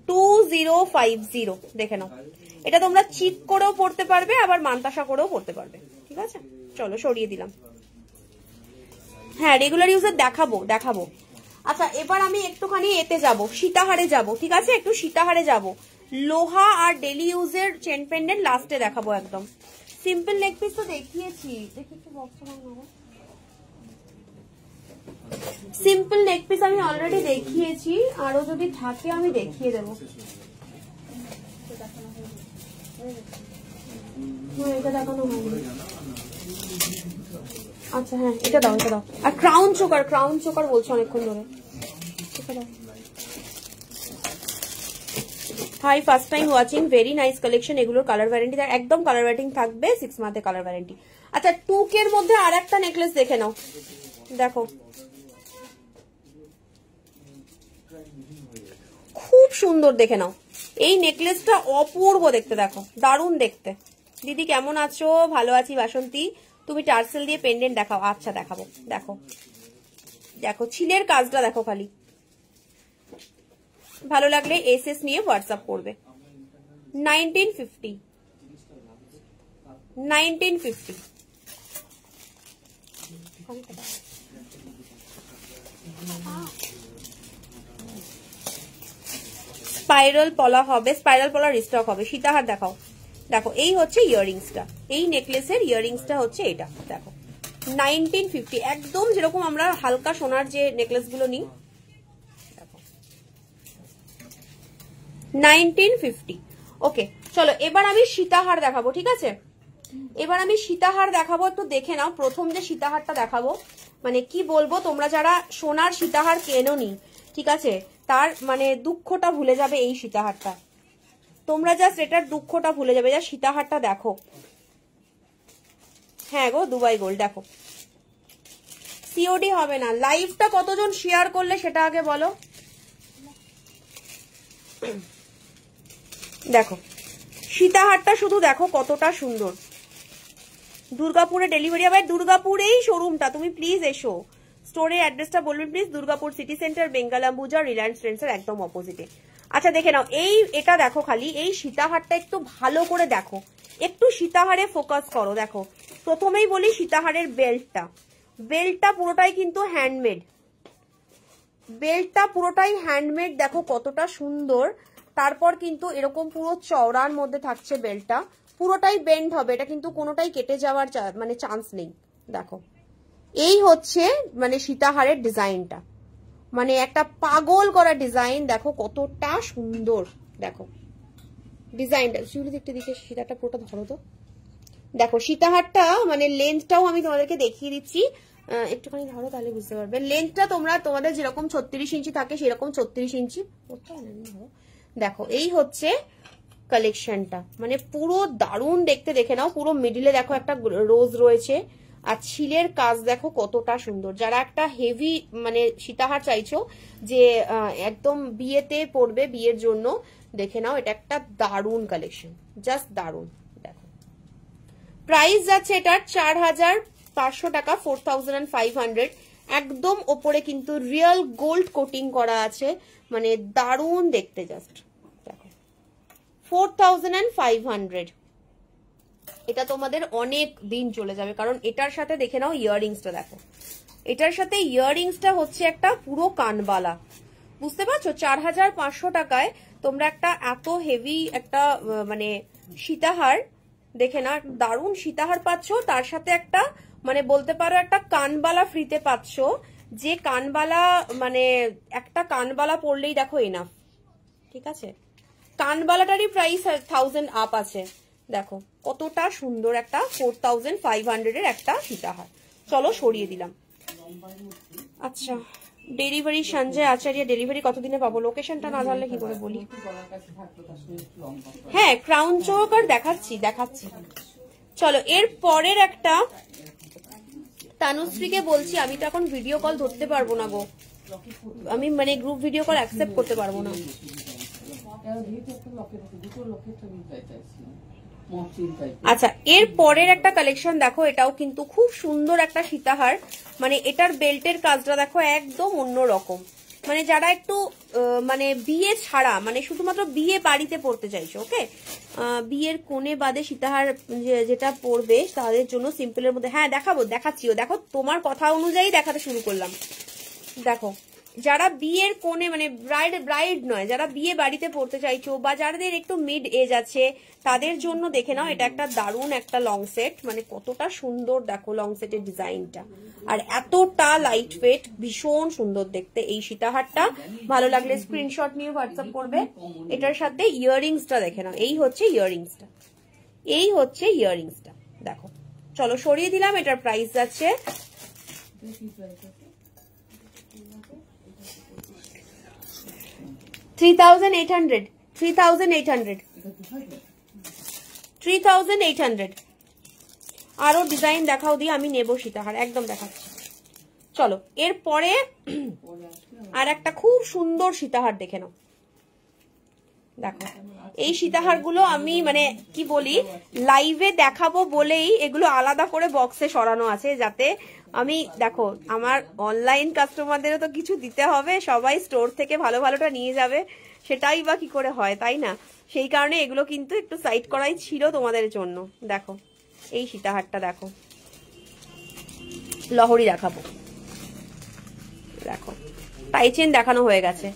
2050 দেখে নাও। এটা তোমরা চিক করেও পড়তে পারবে, আবার মান্তাসা করেও পড়তে পারবে। ঠিক আছে চলো সরিয়ে দিলাম। হ্যাঁ রেগুলার ইউজের দেখাবো দেখাবো। আচ্ছা এবার আমি একটুখানি এতে যাব, সীতাহারে যাব। ঠিক আছে একটু সীতাহারে যাব। লোহা আর ডেলি ইউজের চেন পেন্ডেন্ট লাস্টে দেখাবো একদম। সিম্পল নেক পিস তো দেখিয়েছি, দেখি একটু বক্স নেবো। সিম্পল নেক পিস আমি অলরেডি দেখিয়েছি, আরো যদি থাকে আমি দেখিয়ে দেবো। এটা দেখানো হয়নি। আচ্ছা হ্যাঁ এটা দাও, এটা দাও। আর ক্রাউন চোকার, ক্রাউন চোকার বলছো অনেকক্ষণ ধরে। Hi first time watching, very nice collection. এগুলোর কালার ওয়ারেন্টি একদম কালার ওয়ারেন্টি থাকবে, 6 মান্থের কালার ওয়ারেন্টি। আচ্ছা 2K এর মধ্যে আর একটা নেকলেস দেখে নাও, দেখো খুব সুন্দর। দেখে নাও এই নেকলেসটা অপূর্ব দেখতে, দেখো দারুণ দেখতে। দিদি কেমন আছো? ভালো আছি বাসন্তী। তুমি টার্সেল দিয়ে পেন্ডেন্ট দেখাও। আচ্ছা দেখাবো। দেখো দেখো ছিলের কাজটা দেখো খালি। ভালো লাগলে এসএস নিয়ে হোয়াটসঅ্যাপ করবে। 1950। 1950। স্পাইরাল পলা হবে, স্পাইরাল পলা রিস্টক হবে। সীতাহার দেখাও। দেখো এই হচ্ছে ইয়াররিংসটা, এই নেকলেসের ইয়াররিংসটা হচ্ছে এটা। দেখো 1950, একদম যেরকম আমরা হালকা সোনার যে নেকলেস গুলো নিই। দেখো 1950। ওকে চলো এবার আমি সীতাহার দেখাবো, ঠিক আছে? এবার আমি সীতাহার দেখাবো, একটু দেখে নাও। প্রথম যে সীতাহারটা দেখাবো, মানে কি বলবো, তোমরা যারা সোনার সীতাহার কেনোনি, ঠিক আছে, তার মানে দুঃখটা ভুলে যাবে এই সীতাহারটা। তোমরা জাস্ট এটার দুঃখটা ভুলে যাবে। যা সীতাহারটা দেখো, হ্যাঁ গো দুবাই গোল্ড। দেখো সিওডি হবে না। লাইভটা কতজন শেয়ার করলে সেটা আগে বলো। দেখো সীতাহারটা শুধু দেখো কতটা সুন্দর। দুর্গাপুরে ডেলিভারি হবে, দুর্গাপুরেই শোরুমটা, তুমি প্লিজ এসো। স্টোরের অ্যাড্রেসটা বলবেন প্লিজ। দুর্গাপুর সিটি সেন্টার, বেঙ্গালাম্বুজা, রিলায়েন্স ট্রেন্ডসের একদম অপোজিটে। আচ্ছা দেখে নাও, এটা দেখো খালি এই সীতাহারটা একটু ভালো করে দেখো, একটু সীতাহারে ফোকাস করো। দেখো প্রথমেই বলি সীতাহারের বেল্টটা পুরোটাই কিন্তু হ্যান্ডমেড। বেল্টটা পুরোটাই হ্যান্ডমেড, দেখো কতটা সুন্দর। তারপর কিন্তু এরকম পুরো চওড়ার মধ্যে থাকছে বেল্টটা, পুরোটাই বেন্ড হবে, এটা কিন্তু কোনোটাই কেটে যাওয়ার মানে চান্স নেই। দেখো এই হচ্ছে মানে সীতাহারের ডিজাইনটা, মানে একটা পাগল করা ডিজাইন। দেখো কতটা সুন্দর, দেখো ডিজাইনটা। শিউলি দেখতে দিকে সীতাটা পুরোটা ধরো তো। দেখো সীতাহারটা মানে লেন্থটাও আমি তোমাদেরকে দেখিয়ে দিচ্ছি, একটুখানি ধরো তাহলে বুঝতে পারবে। লেন্থটা তোমাদের যেরকম 36 ইঞ্চি থাকে সেরকম 36 ইঞ্চি। দেখো এই হচ্ছে কালেকশনটা, মানে পুরো দারুণ দেখতে। দেখে নাও পুরো মিডিলে দেখো একটা রোজ রয়েছে, আর ছিলের কাজ দেখো কতটা সুন্দর। যারা একটা হেভি মানে সীতাহার চাইছো যে একদম বিয়েতে পরবে, বিয়ের জন্য, দেখে নাও এটা একটা দারুণ কালেকশন, জাস্ট দারুণ। দেখো প্রাইস যাচ্ছে এটার 4500 টাকা, 4500। একদম ওপরে কিন্তু রিয়েল গোল্ড কোটিং করা আছে, মানে দারুণ দেখতে। জাস্ট দেখো 4500। এটা তোমাদের অনেক দিন চলে যাবে, কারণ এটার সাথে দেখে নাও ইয়াররিংসটা। দেখো এটার সাথে ইয়াররিংসটা হচ্ছে একটা পুরো কানবালা, বুঝতে পারছো? 4500 টাকায় তোমরা একটা এত হেভি একটা মানে সীতাহার, দেখে না দারুণ সীতাহার পাচ্ছ, তার সাথে একটা মানে বলতে পারো একটা কানবালা ফ্রিতে পাচ্ছ। যে কানবালা মানে একটা কানবালা পরলেই দেখো এনাফ, ঠিক আছে? কানবালাটারই প্রাইস 1000 আপ আছে। দেখো কতটা সুন্দর একটা 4500 এর একটা সীতাহার। চলো সরিয়ে দিলাম। আচ্ছা ডেলিভারি সঞ্জয় আচার্য, ডেলিভারি কতদিনে পাবো? লোকেশনটা না জানলে কি করে বলি? হ্যাঁ ক্রাউন চৌক আর দেখাচ্ছি। চলো এর পরের একটা তানুশ্রীকে বলছি, আমি তো এখন ভিডিও কল ধরতে পারবো না গো, আমি মানে গ্রুপ ভিডিও কল অ্যাকসেপ্ট করতে পারবো না। আচ্ছা এর পরের একটা কালেকশন দেখো, এটাও কিন্তু খুব সুন্দর একটা সীতাহার, মানে এটার বেল্টের কাজটা দেখো একদম অন্যরকম। মানে যারা একটু মানে বিয়ে ছাড়া মানে শুধুমাত্র বিয়ে বাড়িতে পড়তে চাইছো, ওকে, বিয়ের কোণে বাদে সীতাহার যেটা পরবে তাদের জন্য সিম্পলের মধ্যে, হ্যাঁ দেখাচ্ছিও। দেখো তোমার কথা অনুযায়ী দেখাতে শুরু করলাম। দেখো যারা বিয়ের কোণে মানে ব্রাইড নয়, যারা বিয়ে বাড়িতে পড়তে চাইছো বা যাদের একটু মিড এজ আছে তাদের জন্য দেখে নাও এটা একটা দারুণ একটা লং সেট, মানে কতটা সুন্দর দেখো লং সেটের ডিজাইনটা, আর এতটা লাইট ওয়েট, ভীষণ সুন্দর দেখতে এই সীতাহারটা। ভালো লাগলে স্ক্রিনশট নিয়ে হোয়াটসঅ্যাপ করবে। এটার সাথে ইয়াররিংসটা দেখে নাও, এই হচ্ছে ইয়াররিংসটা, দেখো। চলো সরিয়ে দিলাম। এটার প্রাইস যাচ্ছে 3800। আরো ডিজাইন দেখাও দিয়ে আমি নেবো সীতাহার, একদম দেখাচ্ছি। চলো এরপরে আর একটা খুব সুন্দর সীতাহার দেখে নাও। দেখো এই সীতাহার গুলো আমি মানে কি বলি লাইভে দেখাবো বলেই এগুলো আলাদা করে বক্সে সরানো আছে, যাতে আমি দেখো আমার অনলাইন কাস্টমারদেরও তো কিছু দিতে হবে, সবাই স্টোর থেকে ভালো ভালোটা নিয়ে যাবে, সেটাই বা কি করে হয়, তাই না? সেই কারণে এগুলো কিন্তু একটু সাইড করাই ছিল তোমাদের জন্য। দেখো এই সীতাহারটা দেখো, লহরি দেখাবো, দেখো টাই চেন দেখানো হয়ে গেছে।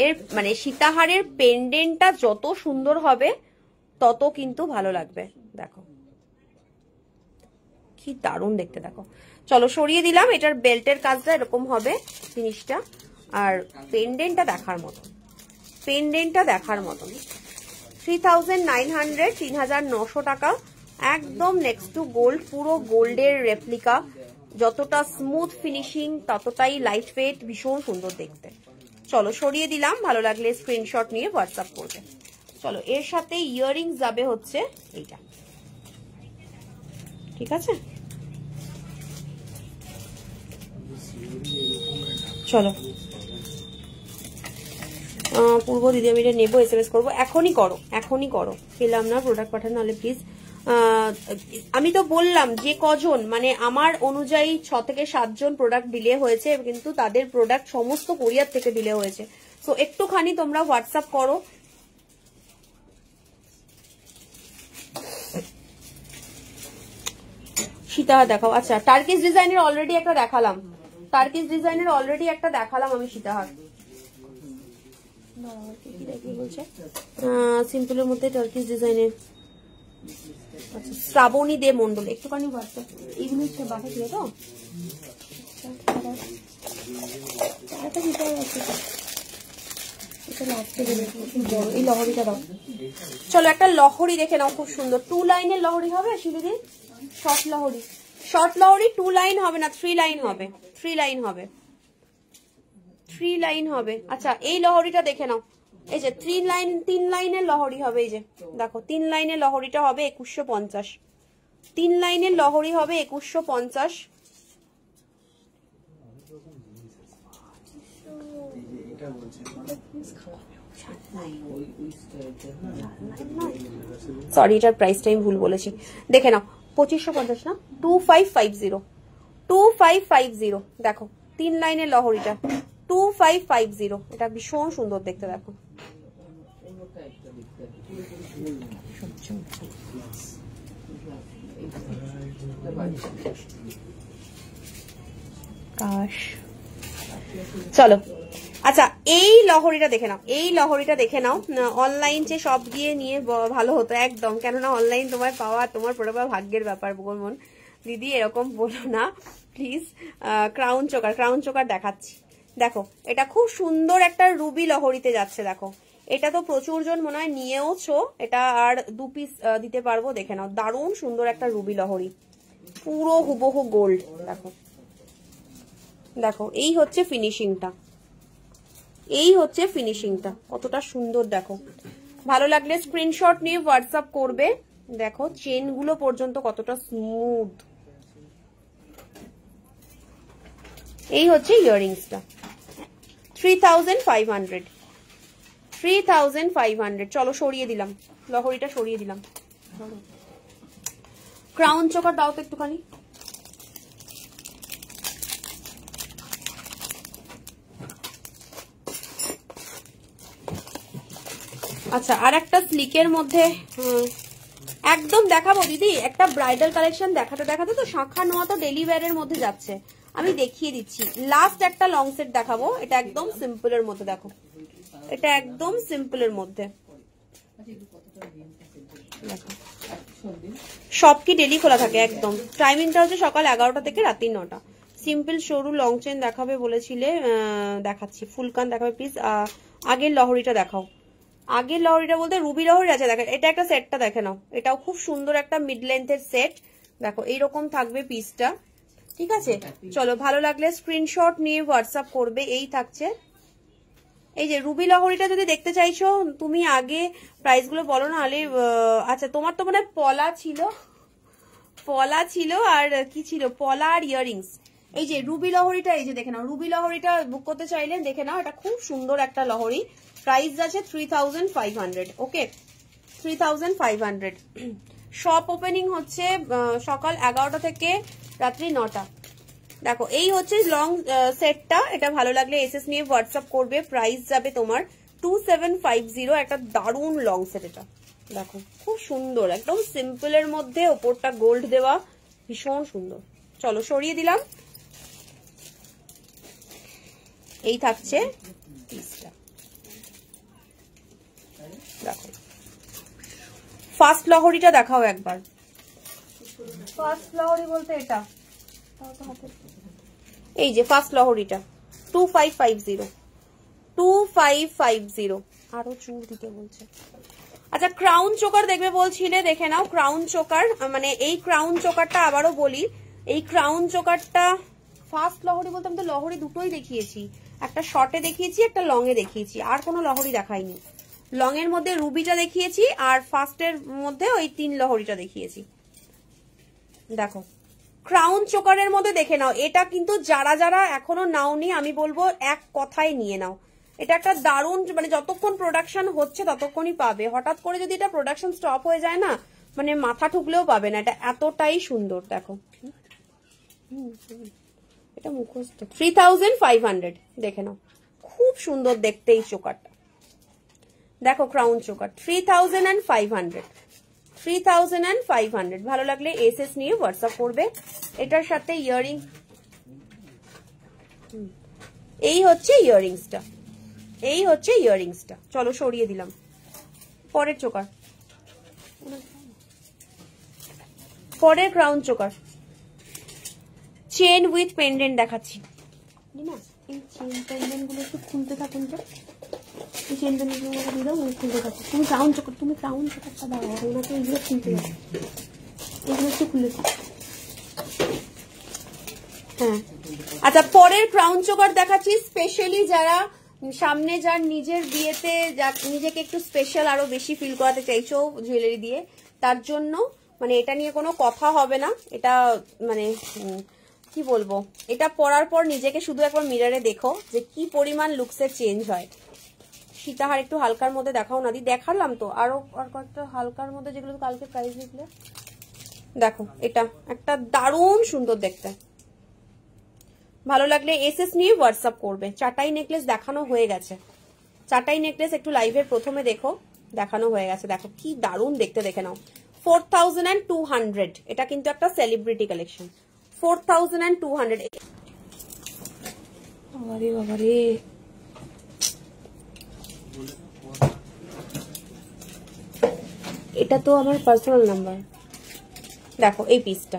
এর মানে সীতাহারের পেন্ডেন্টটা যত সুন্দর হবে তত কিন্তু ভালো লাগবে। দেখো কি দারুণ দেখতে, দেখো। চলো সরিয়ে দিলাম। এটার বেল্টের কাজটা এরকম হবে জিনিসটা, আর পেন্ডেন্টটা দেখার মতন, পেন্ডেন্টটা দেখার মতন। 3900, 3900 টাকা, একদম নেক্সট টু গোল্ড, পুরো গোল্ডের রেপ্লিকা। যতটা স্মুথ ফিনিশিং ততটাই লাইট ওয়েট, ভীষণ সুন্দর দেখতে। চলো সরিয়ে দিলাম, ভালো লাগলে স্ক্রিনশট নিয়ে হোয়াটসঅ্যাপ করবে। চলো এর সাথে ইয়াররিংস যাবে হচ্ছে এইটা, ঠিক আছে। চলো পূর্ব দিদি আমি এটা নেবো, SMS করবো, এখনই করো, এখনই করো। পেলাম না প্রোডাক্ট পাঠানো, নাহলে প্লিজ। আমি তো বললাম যে কজন মানে আমার অনুযায়ী 6 থেকে 7 জন প্রোডাক্ট ডিলে হয়েছে, কিন্তু তাদের প্রোডাক্ট সমস্ত কোরিয়ার থেকে ডিলে হয়েছে। সো একটুখানি তোমরা হোয়াটসঅ্যাপ করো। সীতাহার দেখাও। আচ্ছা টার্কিশ ডিজাইনের অলরেডি একটা দেখালাম, টার্কিশ ডিজাইনের অলরেডি একটা দেখালাম আমি সীতাহার। সিম্পলের মধ্যে টার্কিশ ডিজাইনের। আচ্ছা শ্রাবণী দে মন্ডল, একটুখানি হোয়াটসঅ্যাপ এইগুলো পাঠাচ্ছিল তো। এই লহরিটা দাও। চলো একটা লহরি দেখে নাও, খুব সুন্দর। 2 লাইনের লহরি হবে শিলিদি, শর্ট লহরি, শর্ট লহরি 2 লাইন হবে না, 3 লাইন হবে, 3 লাইন হবে, 3 লাইন হবে। আচ্ছা এই লহরিটা দেখে নাও, এই যে 3 লাইনের লহরি হবে। এই যে দেখো 3 লাইনের লহরিটা হবে 2150, 3 লাইনের লহরি হবে 2150। সরি এটার প্রাইসটা আমি ভুল বলেছি, দেখে নাও 2550 না, 2550, 2550। দেখো 3 লাইনের লহরিটা 2550, এটা ভীষণ সুন্দর দেখতে। দেখো চলো আচ্ছা এই লহরিটা দেখে নাও, এই লহরিটা দেখে নাও। অনলাইন যে সব গিয়ে নিয়ে ভালো হতো একদম, কেননা অনলাইন তোমার পাওয়া, তোমার পরে পাওয়া ভাগ্যের ব্যাপার। বোন দিদি এরকম বলো না please. Crown choker, crown choker দেখাচ্ছি। দেখো এটা খুব সুন্দর একটা রুবি লহরিতে যাচ্ছে। দেখো এটা তো প্রচুর জন মনে হয় নিয়েওছো, এটা আর 2 পিস দিতে পারবো। দেখে নাও দারুণ সুন্দর একটা রুবি লহরি, পুরো হুবহু গোল্ড। দেখো দেখো এই হচ্ছে ফিনিশিংটা, এই হচ্ছে ফিনিশিংটা, কতটা সুন্দর দেখো। ভালো লাগলে স্ক্রিনশট নিয়ে হোয়াটসঅ্যাপ করবে। দেখো চেনগুলো পর্যন্ত কতটা স্মুথ। এই হচ্ছে ইয়াররিংসটা 3500, 3500। চলো সরিয়ে দিলাম, লহরিটা সরিয়ে দিলাম। ক্রাউন চোকার দাও তো একটুখানি। আচ্ছা আর একটা স্লিকের মধ্যে একদম দেখাবো দিদি, একটা ব্রাইডাল কালেকশন দেখাতে দেখাতে তো শাঁখা নোয়া তো ডেলি ওয়্যারের মধ্যে যাচ্ছে, আমি দেখিয়ে দিচ্ছি। লাস্ট একটা লং সেট দেখাবো, এটা একদম সিম্পলের মধ্যে। দেখো এটা একদম সিম্পলের মধ্যে, সব কি ডেলি খোলা থাকে একদম। টাইমিংটা হচ্ছে সকাল 11টা থেকে রাত্রি 9টা। সিম্পল সরু লং চেন দেখাবে বলেছিলে, দেখাচ্ছি। ফুলকান দেখাবে প্লিজ। আগের লহরিটা দেখাও, আগের লহরিটা বলতে রুবি লহরি আছে। দেখো এটা একটা সেটটা দেখে নাও, এটাও খুব সুন্দর একটা মিড লেন্থের সেট। দেখো এইরকম থাকবে পিসটা, ঠিক আছে। চলো ভালো লাগলে স্ক্রিনশট নিয়ে হোয়াটসঅ্যাপ করবে। এই থাকছে, এই যে রুবি লহরিটা যদি দেখতে চাইছো তুমি আগে প্রাইস গুলো বলো না হলে। আচ্ছা তোমার তো মানে পলা ছিল, পলা ছিল আর কি ছিল, পলা আর ইয়াররিংস। এই যে রুবি লহরিটা, এই যে দেখে নাও, রুবি লহরিটা বুক করতে চাইলে দেখে নাও, এটা খুব সুন্দর একটা লহরি। প্রাইস আছে 3500, ওকে 3500। শপ ওপেনিং হচ্ছে সকাল 11টা থেকে রাত্রি 9টা। দেখো এই হচ্ছে লং সেটটা, এটা ভালো লাগলে এসএস নিয়ে হোয়াটসঅ্যাপ করবে। প্রাইস যাবে তোমার 2750, একটা দারুণ লং সেট এটা। দেখো খুব সুন্দর, একদম সিম্পলের মধ্যে ওপরটা গোল্ড দেওয়া, ভীষণ সুন্দর। চলো সরিয়ে দিলাম। এই থাকছে পিসটা, দেখো। ফার্স্ট লহরিটা দেখাও একবার। ফার্স্ট লহরি বলতে এটা, এই যে ফার্স্ট লহরিটা 2550, 2550। আরো চুল দিতে বলছে। আচ্ছা ক্রাউন চোকার দেখবে বলছিলে, দেখে নাও ক্রাউন চোকার, মানে এই ক্রাউন চোকারটা আবারও বলি, এই ক্রাউন চোকারটা ফার্স্ট লহরি বলতে আমি তো লহরি দুটোই দেখিয়েছি, একটা শর্টে দেখিয়েছি, একটা লং এ দেখিয়েছি, আর কোনো লহরি দেখাইনি। লং এর মধ্যে রুবিটা দেখিয়েছি, আর ফার্স্টের মধ্যে ওই 3 লহরিটা দেখিয়েছি। দেখো ক্রাউন চোকারের মধ্যে দেখে নাও, এটা কিন্তু যারা যারা এখনো নাওনি আমি বলবো এক কথায় নিয়ে নাও। এটা একটা দারুণ, মানে যতক্ষণ প্রোডাকশন হচ্ছে ততক্ষণই পাবে, হঠাৎ করে যদি এটা প্রোডাকশন স্টপ হয়ে যায় না, মানে মাথা ঠুকলেও পাবে না, এটা এতটাই সুন্দর। দেখো এটা মুখস্থ 3500, দেখে নাও খুব সুন্দর দেখতে এই চোকারটা। দেখো ক্রাউন চোকার 3500, 3500। ভালো লাগলে এসএস নিয়ে হোয়াটসঅ্যাপ করবে। এটার সাথে ইয়াররিং, এই হচ্ছে ইয়াররিংসটা, এই হচ্ছে ইয়াররিংসটা। চলো সরিয়ে দিলাম। পরের চোকার, পরের crown choker, chain with pendant দেখাচ্ছি না। এই চেন পেন্ডেন্ট গুলো একটু খুলতে থাকুন তো, এই চেন পেন্ডেন্ট গুলো দিয়ে দাও, খুলতে থাকো। তুমি ক্রাউন চোকার, তুমি ক্রাউন চোকারটা দাও, ওনাকে এইগুলো খুলতে যাবে, এগুলো একটু খুলে। হ্যাঁ আচ্ছা পরের ক্রাউন চোকার দেখাচ্ছি, স্পেশালি যারা সামনে যার নিজের বিয়েতে নিজেকে একটু স্পেশাল আরো বেশি ফিল করাতে চাইছো জুয়েলারি দিয়ে, তার জন্য মানে এটা নিয়ে কোনো কথা হবে না। এটা মানে কি বলবো, এটা পরার পর নিজেকে শুধু একবার মিররে দেখো যে কি পরিমাণ লুকসের চেঞ্জ হয়। সীতাহার একটু হালকার মধ্যে দেখাও না দি, দেখালাম তো, আরো আর কয়েকটা হালকার মধ্যে যেগুলো কালকে প্রাইস দিলে। দেখো এটা একটা দারুণ সুন্দর দেখতে, ভালো লাগলে এসএস নিয়ে হোয়াটসঅ্যাপ করবে। চাটাই নেকলেস দেখানো হয়ে গেছে, চাটাই নেকলেস একটু লাইভের প্রথমে দেখো, দেখানো হয়ে গেছে। দেখো কি দারুণ দেখতে, দেখে নাও 4200। এটা কিন্তু একটা সেলিব্রিটি কালেকশন, 4200। বাবারে বাবারে, এটা তো আমার পার্সোনাল নাম্বার। দেখো এই পিসটা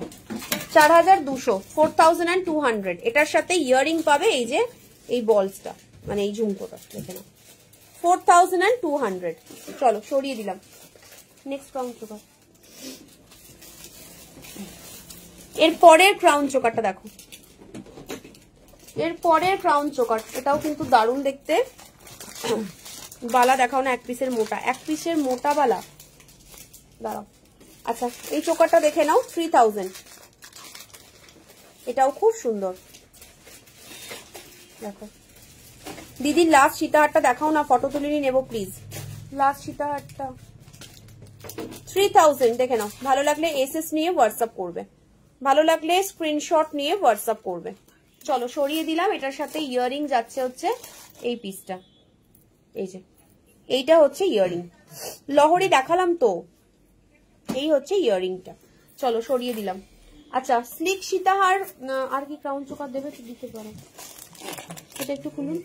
4200, 4200। এটার সাথে ইয়াররিং পাবে, এই যে এই বলসটা, মানে এই ঝুমকোটা দেখে নাও 4200। চলো সরিয়ে দিলাম। নেক্সট ক্রাউন চোকার, এর পরের ক্রাউন চোকারটা দেখো, এর পরের ক্রাউন চোকার, এটাও কিন্তু দারুণ দেখতে। বালা দেখাও না, এক পিসের মোটা, এক পিসের মোটা বালা, দাঁড়াও। আচ্ছা এই চোকারটা দেখে নাও 3000, এটাও খুব সুন্দর। দেখো দিদি লাস্ট সীতাহারটা দেখাও না, ফটো তুলে নিয়ে নেবো প্লিজ। লাস্ট সীতাহারটা 3000, দেখে নাও। ভালো লাগলে এসএস নিয়ে হোয়াটসঅ্যাপ করবে, ভালো লাগলে স্ক্রিনশট নিয়ে হোয়াটসঅ্যাপ করবে। চলো সরিয়ে দিলাম। এটার সাথে ইয়াররিং যাচ্ছে হচ্ছে এই পিসটা, এই যে এইটা হচ্ছে ইয়াররিং। লহরি দেখালাম তো, এই হচ্ছে ইয়াররিংটা। চলো সরিয়ে দিলাম। আচ্ছা স্লিক সীতাহার আর কি ক্রাউন চোকার দেবে তো দিতে পারো, এটা একটু খুলুন।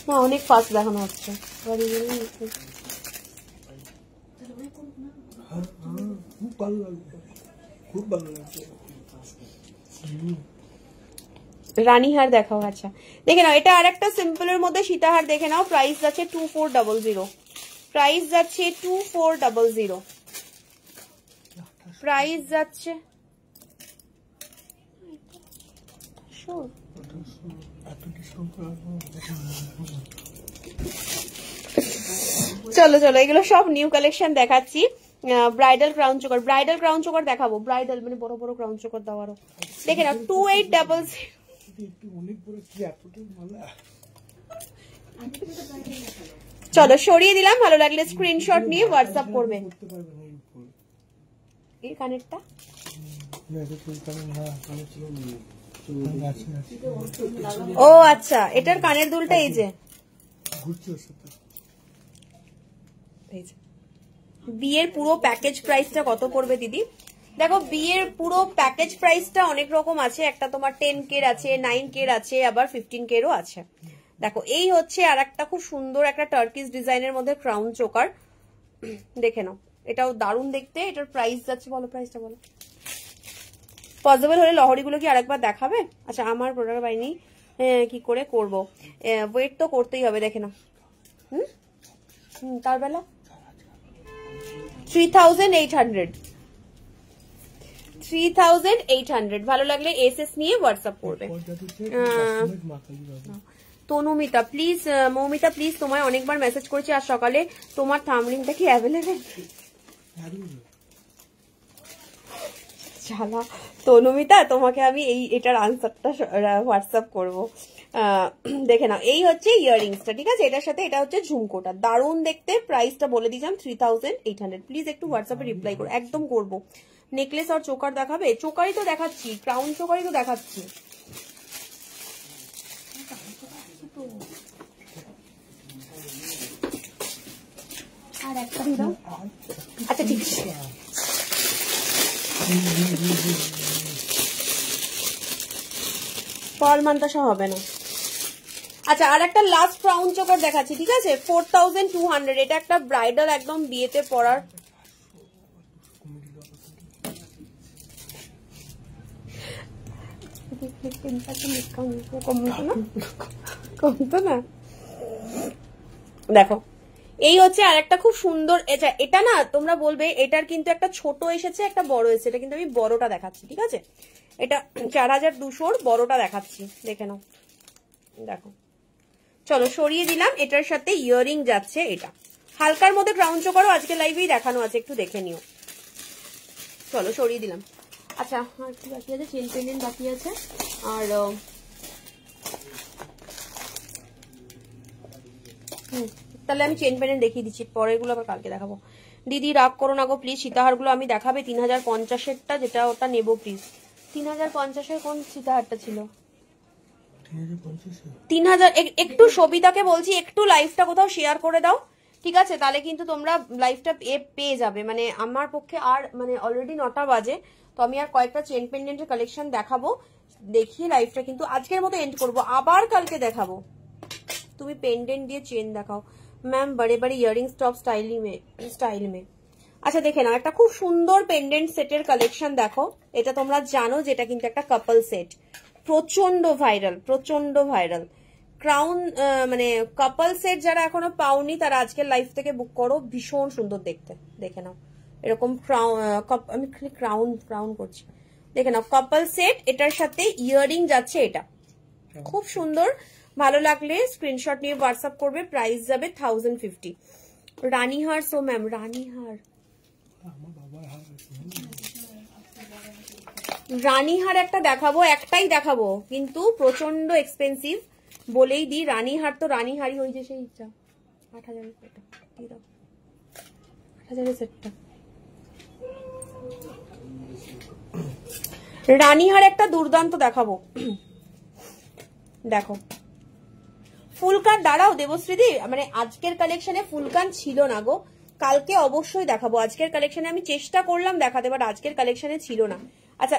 না অনেক ফাস্ট দেখানো হচ্ছে। খুব ভালো লাগছে, খুব ভালো লাগছে। রানীহার দেখাও। আচ্ছা দেখে নাও, এটা আর একটা সিম্পলের মধ্যে সীতাহার দেখে নাও। প্রাইস যাচ্ছে 2400, প্রাইস যাচ্ছে 2400, প্রাইস যাচ্ছে চলো চলো এগুলো সব নিউ কালেকশন দেখাচ্ছি। Bridal crown choker, bridal crown choker দেখাবো, ব্রাইডাল মানে বড় বড় ক্রাউন চোকার দাও আরো। দেখে নাও 2800। চলো সরিয়ে দিলাম। ভালো লাগলে স্ক্রিনশট নিয়ে হোয়াটসঅ্যাপ করবে। এই কানেরটা ও আচ্ছা, এটার কানের দুলটা এই যে বিয়ের পুরো প্যাকেজ প্রাইসটা কত পড়বে দিদি? দেখো, বিয়ের পুরো প্যাকেজ প্রাইসটা অনেক রকম আছে। একটা তোমার 10K আছে, 9K আছে, আবার 15K আছে। দেখো, এই হচ্ছে আর একটা খুব সুন্দর একটা টার্কিশ ডিজাইনের মধ্যে ক্রাউন চোকার, দেখে নাও, এটাও দারুণ দেখতে। এটার প্রাইস যাচ্ছে, বলো প্রাইসটা বলো। পসিবল হলে লহরিগুলো কি আরেকবার দেখাবে? আচ্ছা, আমার প্রোডাক্ট পাইনি, কি করে করব, ওয়েট তো করতেই হবে, দেখে নাও। তার বেলা 3800 ভালো লাগলে এসএস নিয়ে হোয়াটসঅ্যাপ করবে। তনুমিতা প্লিজ, মৌমিতা প্লিজ, তোমায় অনেকবার মেসেজ করেছি আজ সকালে, তোমার থাম্বনেইলটা কি অ্যাভেলেবেল? শালা তনুমিতা, তোমাকে আমি এটার আনসারটা হোয়াটসঅ্যাপ করব, দেখে নাও। এই হচ্ছে ইয়াররিংসটা, ঠিক আছে, এটার সাথে এটা হচ্ছে ঝুমকোটা, দারুণ দেখতে। প্রাইসটা বলে দিলাম 3800। প্লিজ একটু হোয়াটসঅ্যাপে রিপ্লাই করো, একদম করবো। নেকলেস আর চোকার দেখাবে? চোকারই তো দেখাচ্ছি, ক্রাউন চোকারই তো দেখাচ্ছি। আর একটা দিয়ে দাও। আচ্ছা ঠিক আছে, পার্ল মান্তাসা হবে না। আচ্ছা, আর একটা লাস্ট ক্রাউন চোকার দেখাচ্ছি, ঠিক আছে, 4200। এটা একটা ব্রাইডাল একদম বিয়েতে পরার, কমতো না। দেখো, এই হচ্ছে আর একটা খুব সুন্দর, এটা না তোমরা বলবে এটার কিন্তু একটা ছোট এসেছে, একটা বড় এসেছে, এটা কিন্তু আমি বড়টা দেখাচ্ছি, ঠিক আছে, এটা 4200 বড়টা দেখাচ্ছি, দেখে নাও। দেখো, চলো সরিয়ে দিলাম। এটার সাথে ইয়াররিং যাচ্ছে, এটা হালকার মধ্যে ক্রাউন চোকারও আজকে লাইভেই দেখানো আছে, একটু দেখে নিও। চলো সরিয়ে দিলাম। আচ্ছা, আর কি বাকি আছে? চেন পেন্ডেন্ট বাকি আছে, আর তাহলে আমি চেন পেন্ডেন্ট দেখিয়ে দিচ্ছি, পরেরগুলো আবার কালকে দেখাবো। দিদি রাগ করো না গো প্লিজ, সীতাহারগুলো আমি দেখাবে 3050-এরটা, যেটা ওটা নেবো প্লিজ। 3050-এর কোন সীতাহারটা ছিল? 3000। একটু সবিতাকে বলছি, একটু লাইভটা কোথাও শেয়ার করে দাও, ঠিক আছে, তাহলে কিন্তু তোমরা লাইভটা পেয়ে যাবে। মানে আমার পক্ষে আর মানে অলরেডি 9টা বাজে, তো আমি আর কয়েকটা চেন পেন্ডেন্টের কালেকশন দেখাবো, দেখিয়ে লাইভটা কিন্তু আজকের মতো এন্ড করবো, আবার কালকে দেখাবো। তুমি পেন্ডেন্ট দিয়ে চেন দেখাও ম্যাম, বড়ে বড়ে ইয়াররিংস টপ স্টাইল মে। আচ্ছা, দেখে নাও, একটা খুব সুন্দর পেন্ডেন্ট সেটের কালেকশন দেখো। এটা তোমরা জানো যে এটা কিন্তু একটা কাপল সেট, প্রচন্ড ভাইরাল ক্রাউন, মানে কাপল সেট যারা এখনো পাওনি তারা আজকের লাইভ থেকে বুক করো, ভীষণ সুন্দর দেখতে, দেখে নাও। এরকম আমি ক্রাউন করছি, দেখে নাও, কাপল সেট, এটার সাথে ইয়াররিং যাচ্ছে, এটা খুব সুন্দর। ভালো লাগলে স্ক্রিনশট নিয়ে হোয়াটসঅ্যাপ করবে, প্রাইস যাবে 1050। রানীহার, সো ম্যাম রানীহার একটা দেখাবো, একটাই দেখাবো কিন্তু প্রচন্ড এক্সপেন্সিভ, বলেই দি। রানীহার তো রানীহারই হয়ে যে, সেই ইচ্ছা 8000 সেটটা। রানীহার একটা দুর্দান্ত দেখাবো, দেখো ফুলকান। দাঁড়াও দেবশ্রীদি, মানে আজকের কালেকশনে ফুলকান ছিল না গো, কালকে অবশ্যই দেখাবো। আজকের কালেকশনে আমি চেষ্টা করলাম দেখাতে, বাট আজকের কালেকশনে ছিল না। আচ্ছা,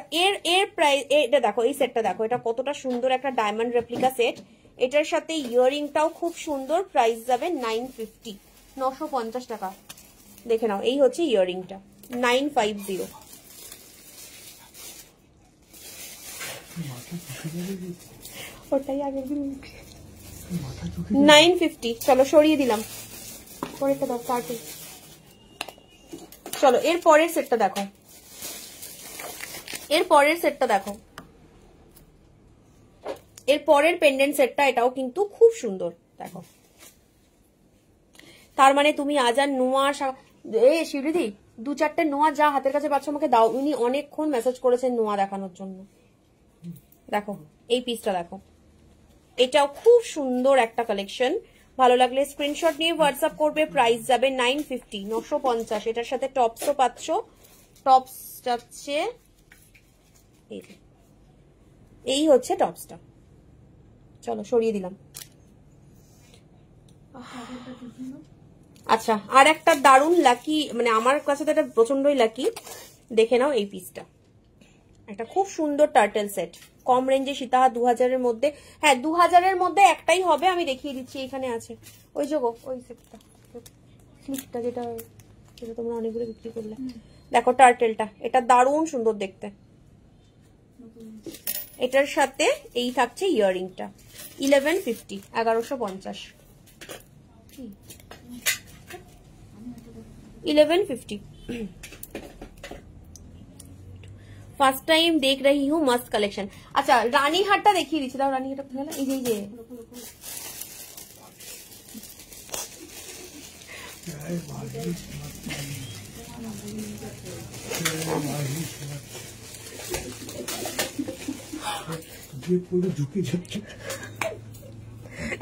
এর প্রাইস, এটা দেখো, এই সেটটা দেখো, এটা কতটা সুন্দর একটা ডায়মন্ড রেপ্লিকা সেট, এটার সাথে ইয়াররিংটাও খুব সুন্দর, প্রাইস যাবে 950, 950 টাকা। দেখে নাও, এই হচ্ছে ইয়াররিংটা 950। ওটাই আগের দিন 950। চলো সরিয়ে দিলাম, পরেরটা দাও, কার্টুন। চলো এর পরের সেটটা দেখো, এর পরের পেন্ডেন্ট সেটটা, এটাও কিন্তু খুব সুন্দর, দেখো। তার মানে তুমি আজ আর নোয়া, শিবরিদি 2-4টে নোয়া যা হাতের কাছে পাচ্ছ আমাকে দাও। উনি অনেকক্ষণ মেসেজ করেছেন নোয়া দেখানোর জন্য। দেখো এই পিসটা দেখো, এটাও খুব সুন্দর একটা কালেকশন। ভালো লাগলে স্ক্রিনশট নিয়ে হোয়াটসঅ্যাপ করবে, প্রাইস যাবে 950, 950। এটার সাথে টপসও পাচ্ছ, টপস যাচ্ছে এই হচ্ছে টপসটা। চলো সরিয়ে দিলাম। আচ্ছা, আর একটা দারুণ লাকি, মানে আমার কাছে তো এটা প্রচন্ডই লাকি। দেখে নাও এই পিসটা, একটা খুব সুন্দর টার্টেল সেট, কম রেঞ্জে সীতাহার 2000-এর মধ্যে। হ্যাঁ 2000-এর মধ্যে একটাই হবে, আমি দেখিয়ে দিচ্ছি, এখানে আছে ওই যোগ ওই সেটটা, স্লিপটা যেটা যেটা তোমরা অনেকগুলো বিক্রি করলে। দেখো টার্টেলটা, এটা দারুণ সুন্দর দেখতে। এটার সাথে এই থাকছে ইয়াররিংটা, 1150, 1150, 1150। ফার্স্ট টাইম দেখ রही हूँ, मस्त कलेक्शन। अच्छा রানীহারটা দেখিয়ে দিচ্ছি, দাও রানীহারটা কোথায় গেল? এই যে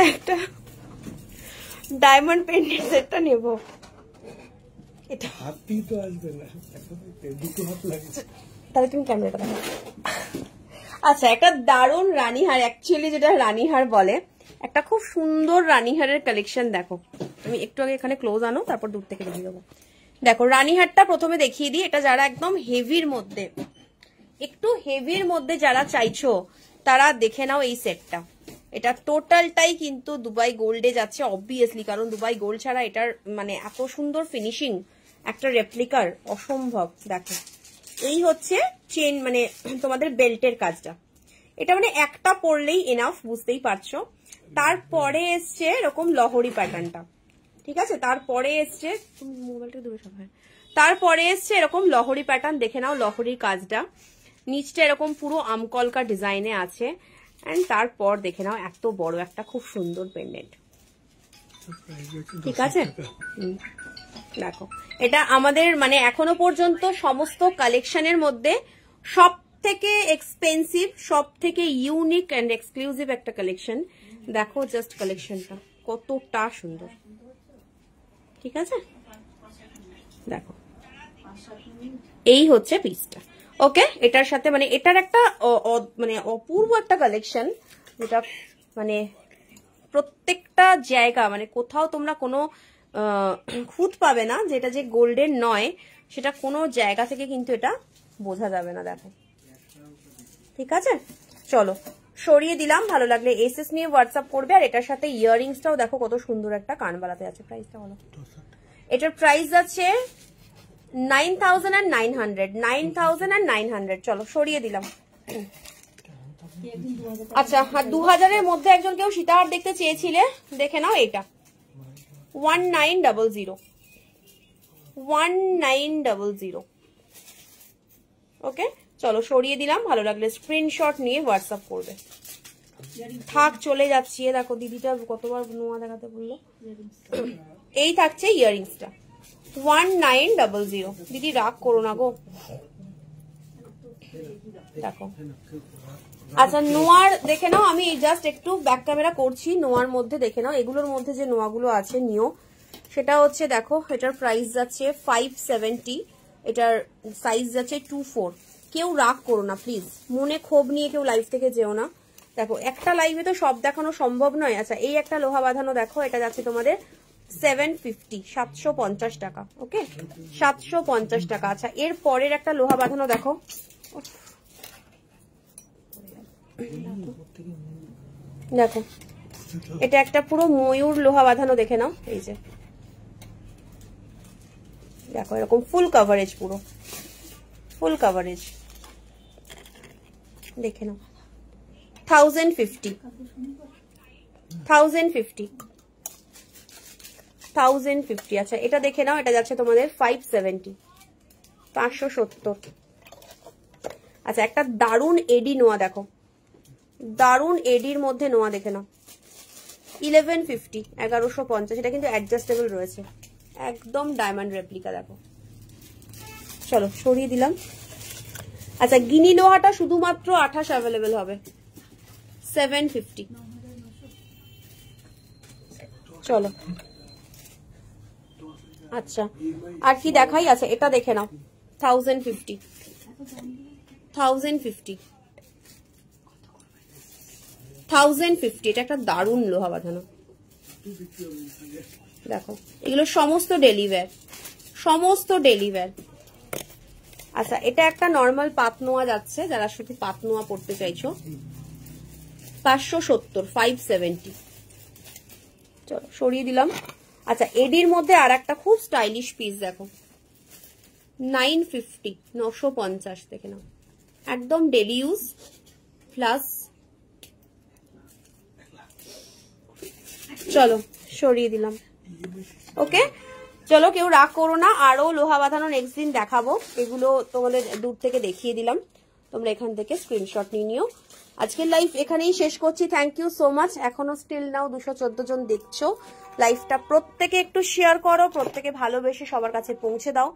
একটা ডায়মন্ড পেন্ডেন্ট সেটটা নেব। এটা হাতই তো আসবে না, দুটো হাত লাগছে। তাহলে তুমি ক্যামেরাটা দেখো। আচ্ছা, একটা দারুণ রানীহার, অ্যাকচুয়ালি যেটা রানীহার বলে, একটা খুব সুন্দর রানীহারের কালেকশন। দেখো আমি একটু আগে এখানে ক্লোজ আনো, তারপর দূর থেকে দেখিয়ে দেবো। দেখো রানীহারটা প্রথমে দেখিয়ে দিই। এটা যারা একদম হেভির মধ্যে, একটু হেভির মধ্যে যারা চাইছো, তারা দেখে নাও এই সেটটা। এটা টোটালটাই কিন্তু দুবাই গোল্ডে যাচ্ছে অবভিয়াসলি, কারণ দুবাই গোল্ড ছাড়া এটার মানে এত সুন্দর ফিনিশিং একটা রেপ্লিকার অসম্ভব। দেখো এই হচ্ছে চেন, মানে তোমাদের বেল্টের কাজটা, এটা মানে একটা পরলেই এনাফ, বুঝতেই পারছো। তারপরে এসছে এরকম লহরি প্যাটার্নটা, ঠিক আছে। তারপরে এসছে, তুমি মোবাইলটা দূরে সব, হ্যাঁ, তারপরে এসছে এরকম লহরি প্যাটার্ন। দেখে নাও লহরির কাজটা, নিচটা এরকম পুরো আমকলকা ডিজাইনে আছে। এন্ড তারপর দেখে নাও এত বড় একটা খুব সুন্দর পেন্ডেন্ট, ঠিক আছে। দেখো এটা আমাদের মানে এখনো পর্যন্ত সমস্ত কালেকশনের মধ্যে সব থেকে এক্সপেন্সিভ, সব থেকে ইউনিক এন্ড এক্সক্লুসিভ একটা কালেকশন। দেখো জাস্ট কালেকশনটা কতটা সুন্দর, ঠিক আছে। দেখো এই হচ্ছে পিসটা, ওকে। এটার সাথে মানে এটার একটা মানে অপূর্ব একটা কালেকশন, যেটা মানে প্রত্যেকটা জায়গা মানে কোথাও তোমরা কোনো খুঁত পাবে না যেটা যে গোল্ডের নয়, সেটা কোনো জায়গা থেকে কিন্তু এটা বোঝা যাবে না। দেখো ঠিক আছে, চলো সরিয়ে দিলাম। ভালো লাগলে এসএস নিয়ে হোয়াটসঅ্যাপ করবে। আর এটার সাথে ইয়াররিংসটাও দেখো কত সুন্দর একটা কানবালাতে আছে। প্রাইসটা বলো। এটার প্রাইস আছে 9,900, 9,900। চলো সরিয়ে দিলাম। আচ্ছা, আর 2000-এর মধ্যে একজন কেউ সীতাহার দেখতে চেয়েছিলে, দেখে নাও এটা 1900, 1900, ওকে। চলো সরিয়ে দিলাম। ভালো লাগলে স্ক্রিনশট নিয়ে হোয়াটসঅ্যাপ করবে। থাক চলে যাচ্ছি। দেখো দিদিটা কতবার নোয়া দেখাতে বললো। এই থাকছে ইয়াররিংসটা 1900। দিদি রাগ করো না গো। দেখো আচ্ছা নোয়ার দেখে নাও, আমি জাস্ট একটু ব্যাক ক্যামেরা করছি। নোয়ার মধ্যে দেখে নাও, এগুলোর মধ্যে যে নোয়াগুলো আছে নিও, সেটা হচ্ছে দেখো এটার প্রাইস যাচ্ছে 570, এটার সাইজ যাচ্ছে 24। কেউ রাগ করো না প্লিজ, মনে ক্ষোভ নিয়ে কেউ লাইভ থেকে যেও না। দেখো একটা লাইভে তো সব দেখানো সম্ভব নয়। আচ্ছা এই একটা লোহা বাঁধানো দেখো, এটা যাচ্ছে তোমাদের 750, 750 টাকা, ওকে 750 টাকা। আচ্ছা এর পরের একটা লোহা বাঁধানো দেখো, দেখো এটা একটা পুরো ময়ূর লোহা বাঁধানো, দেখে নাও। এই যে দেখো এরকম ফুল কভারেজ, পুরো ফুল কভারেজ, দেখে নাও 1050, 1050, 1050। আচ্ছা এটা দেখে নাও, এটা যাচ্ছে তোমাদের 570, 570। আচ্ছা একটা দারুন এডি নোয়া দেখো, দারুন এডির মধ্যে নোয়া দেখে নাও 1150, 1150। এটা কিন্তু অ্যাডজাস্টেবল রয়েছে, একদম ডায়মন্ড রেপ্লিকা। দেখো চলো সরিয়ে দিলাম। আচ্ছা গিনি লোহাটা শুধুমাত্র 28 অ্যাভেলেবেল হবে, 750। চলো আচ্ছা আর কি দেখাই। আচ্ছা এটা দেখে নাও 1050, 1050। 1050। এটা একটা দারুণ লোহা বাঁধানো, দেখো এগুলো সমস্ত ডেলিভার, সমস্ত ডেলিভার। আচ্ছা এটা একটা নর্মাল পাতনোয়া যাচ্ছে, যারা শুধু পাতনোয়া পড়তে চাইছো, 570, 570। চলো সরিয়ে দিলাম। আচ্ছা এডির মধ্যে আর একটা খুব স্টাইলিশ পিস দেখো, 950, 950 দেখে নাও, একদম ডেলি ইউজ প্লাস। চলো সরিয়ে দিলাম। ওকে চলো কেউ রাগ করো না, আরো লোহা বাঁধানো নেক্সট দিন দেখাবো। এগুলো তোমাদের দূর থেকে দেখিয়ে দিলাম, তোমরা এখান থেকে স্ক্রিনশট নিয়ে নিও। আজকের লাইভ এখানেই শেষ করছি। Thank you so much. এখনো স্টিল নাও 214 জন দেখছো লাইভটা। প্রত্যেকে একটু শেয়ার করো, প্রত্যেকে ভালোবেসে সবার কাছে পৌঁছে দাও।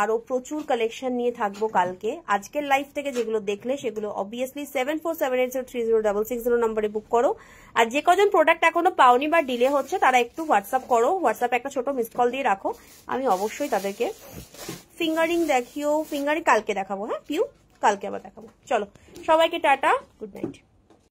আরো প্রচুর কালেকশন নিয়ে থাকবো কালকে। আজকের লাইভ থেকে যেগুলো দেখলে সেগুলো অবভিয়াসলি 7478030660 নাম্বারে বুক করো। আর যে কজন প্রোডাক্ট এখনো পাওনি বা ডিলে হচ্ছে তারা একটু হোয়াটসঅ্যাপ করো, হোয়াটসঅ্যাপে একটা ছোট মিস কল দিয়ে রাখো, আমি অবশ্যই তাদেরকে ফিঙ্গারিং দেখিও। ফিঙ্গারিং কালকে দেখাবো, হ্যাঁ পিউ, কালকে আবার দেখাবো। চলো সবাইকে টাটা, গুড নাইট।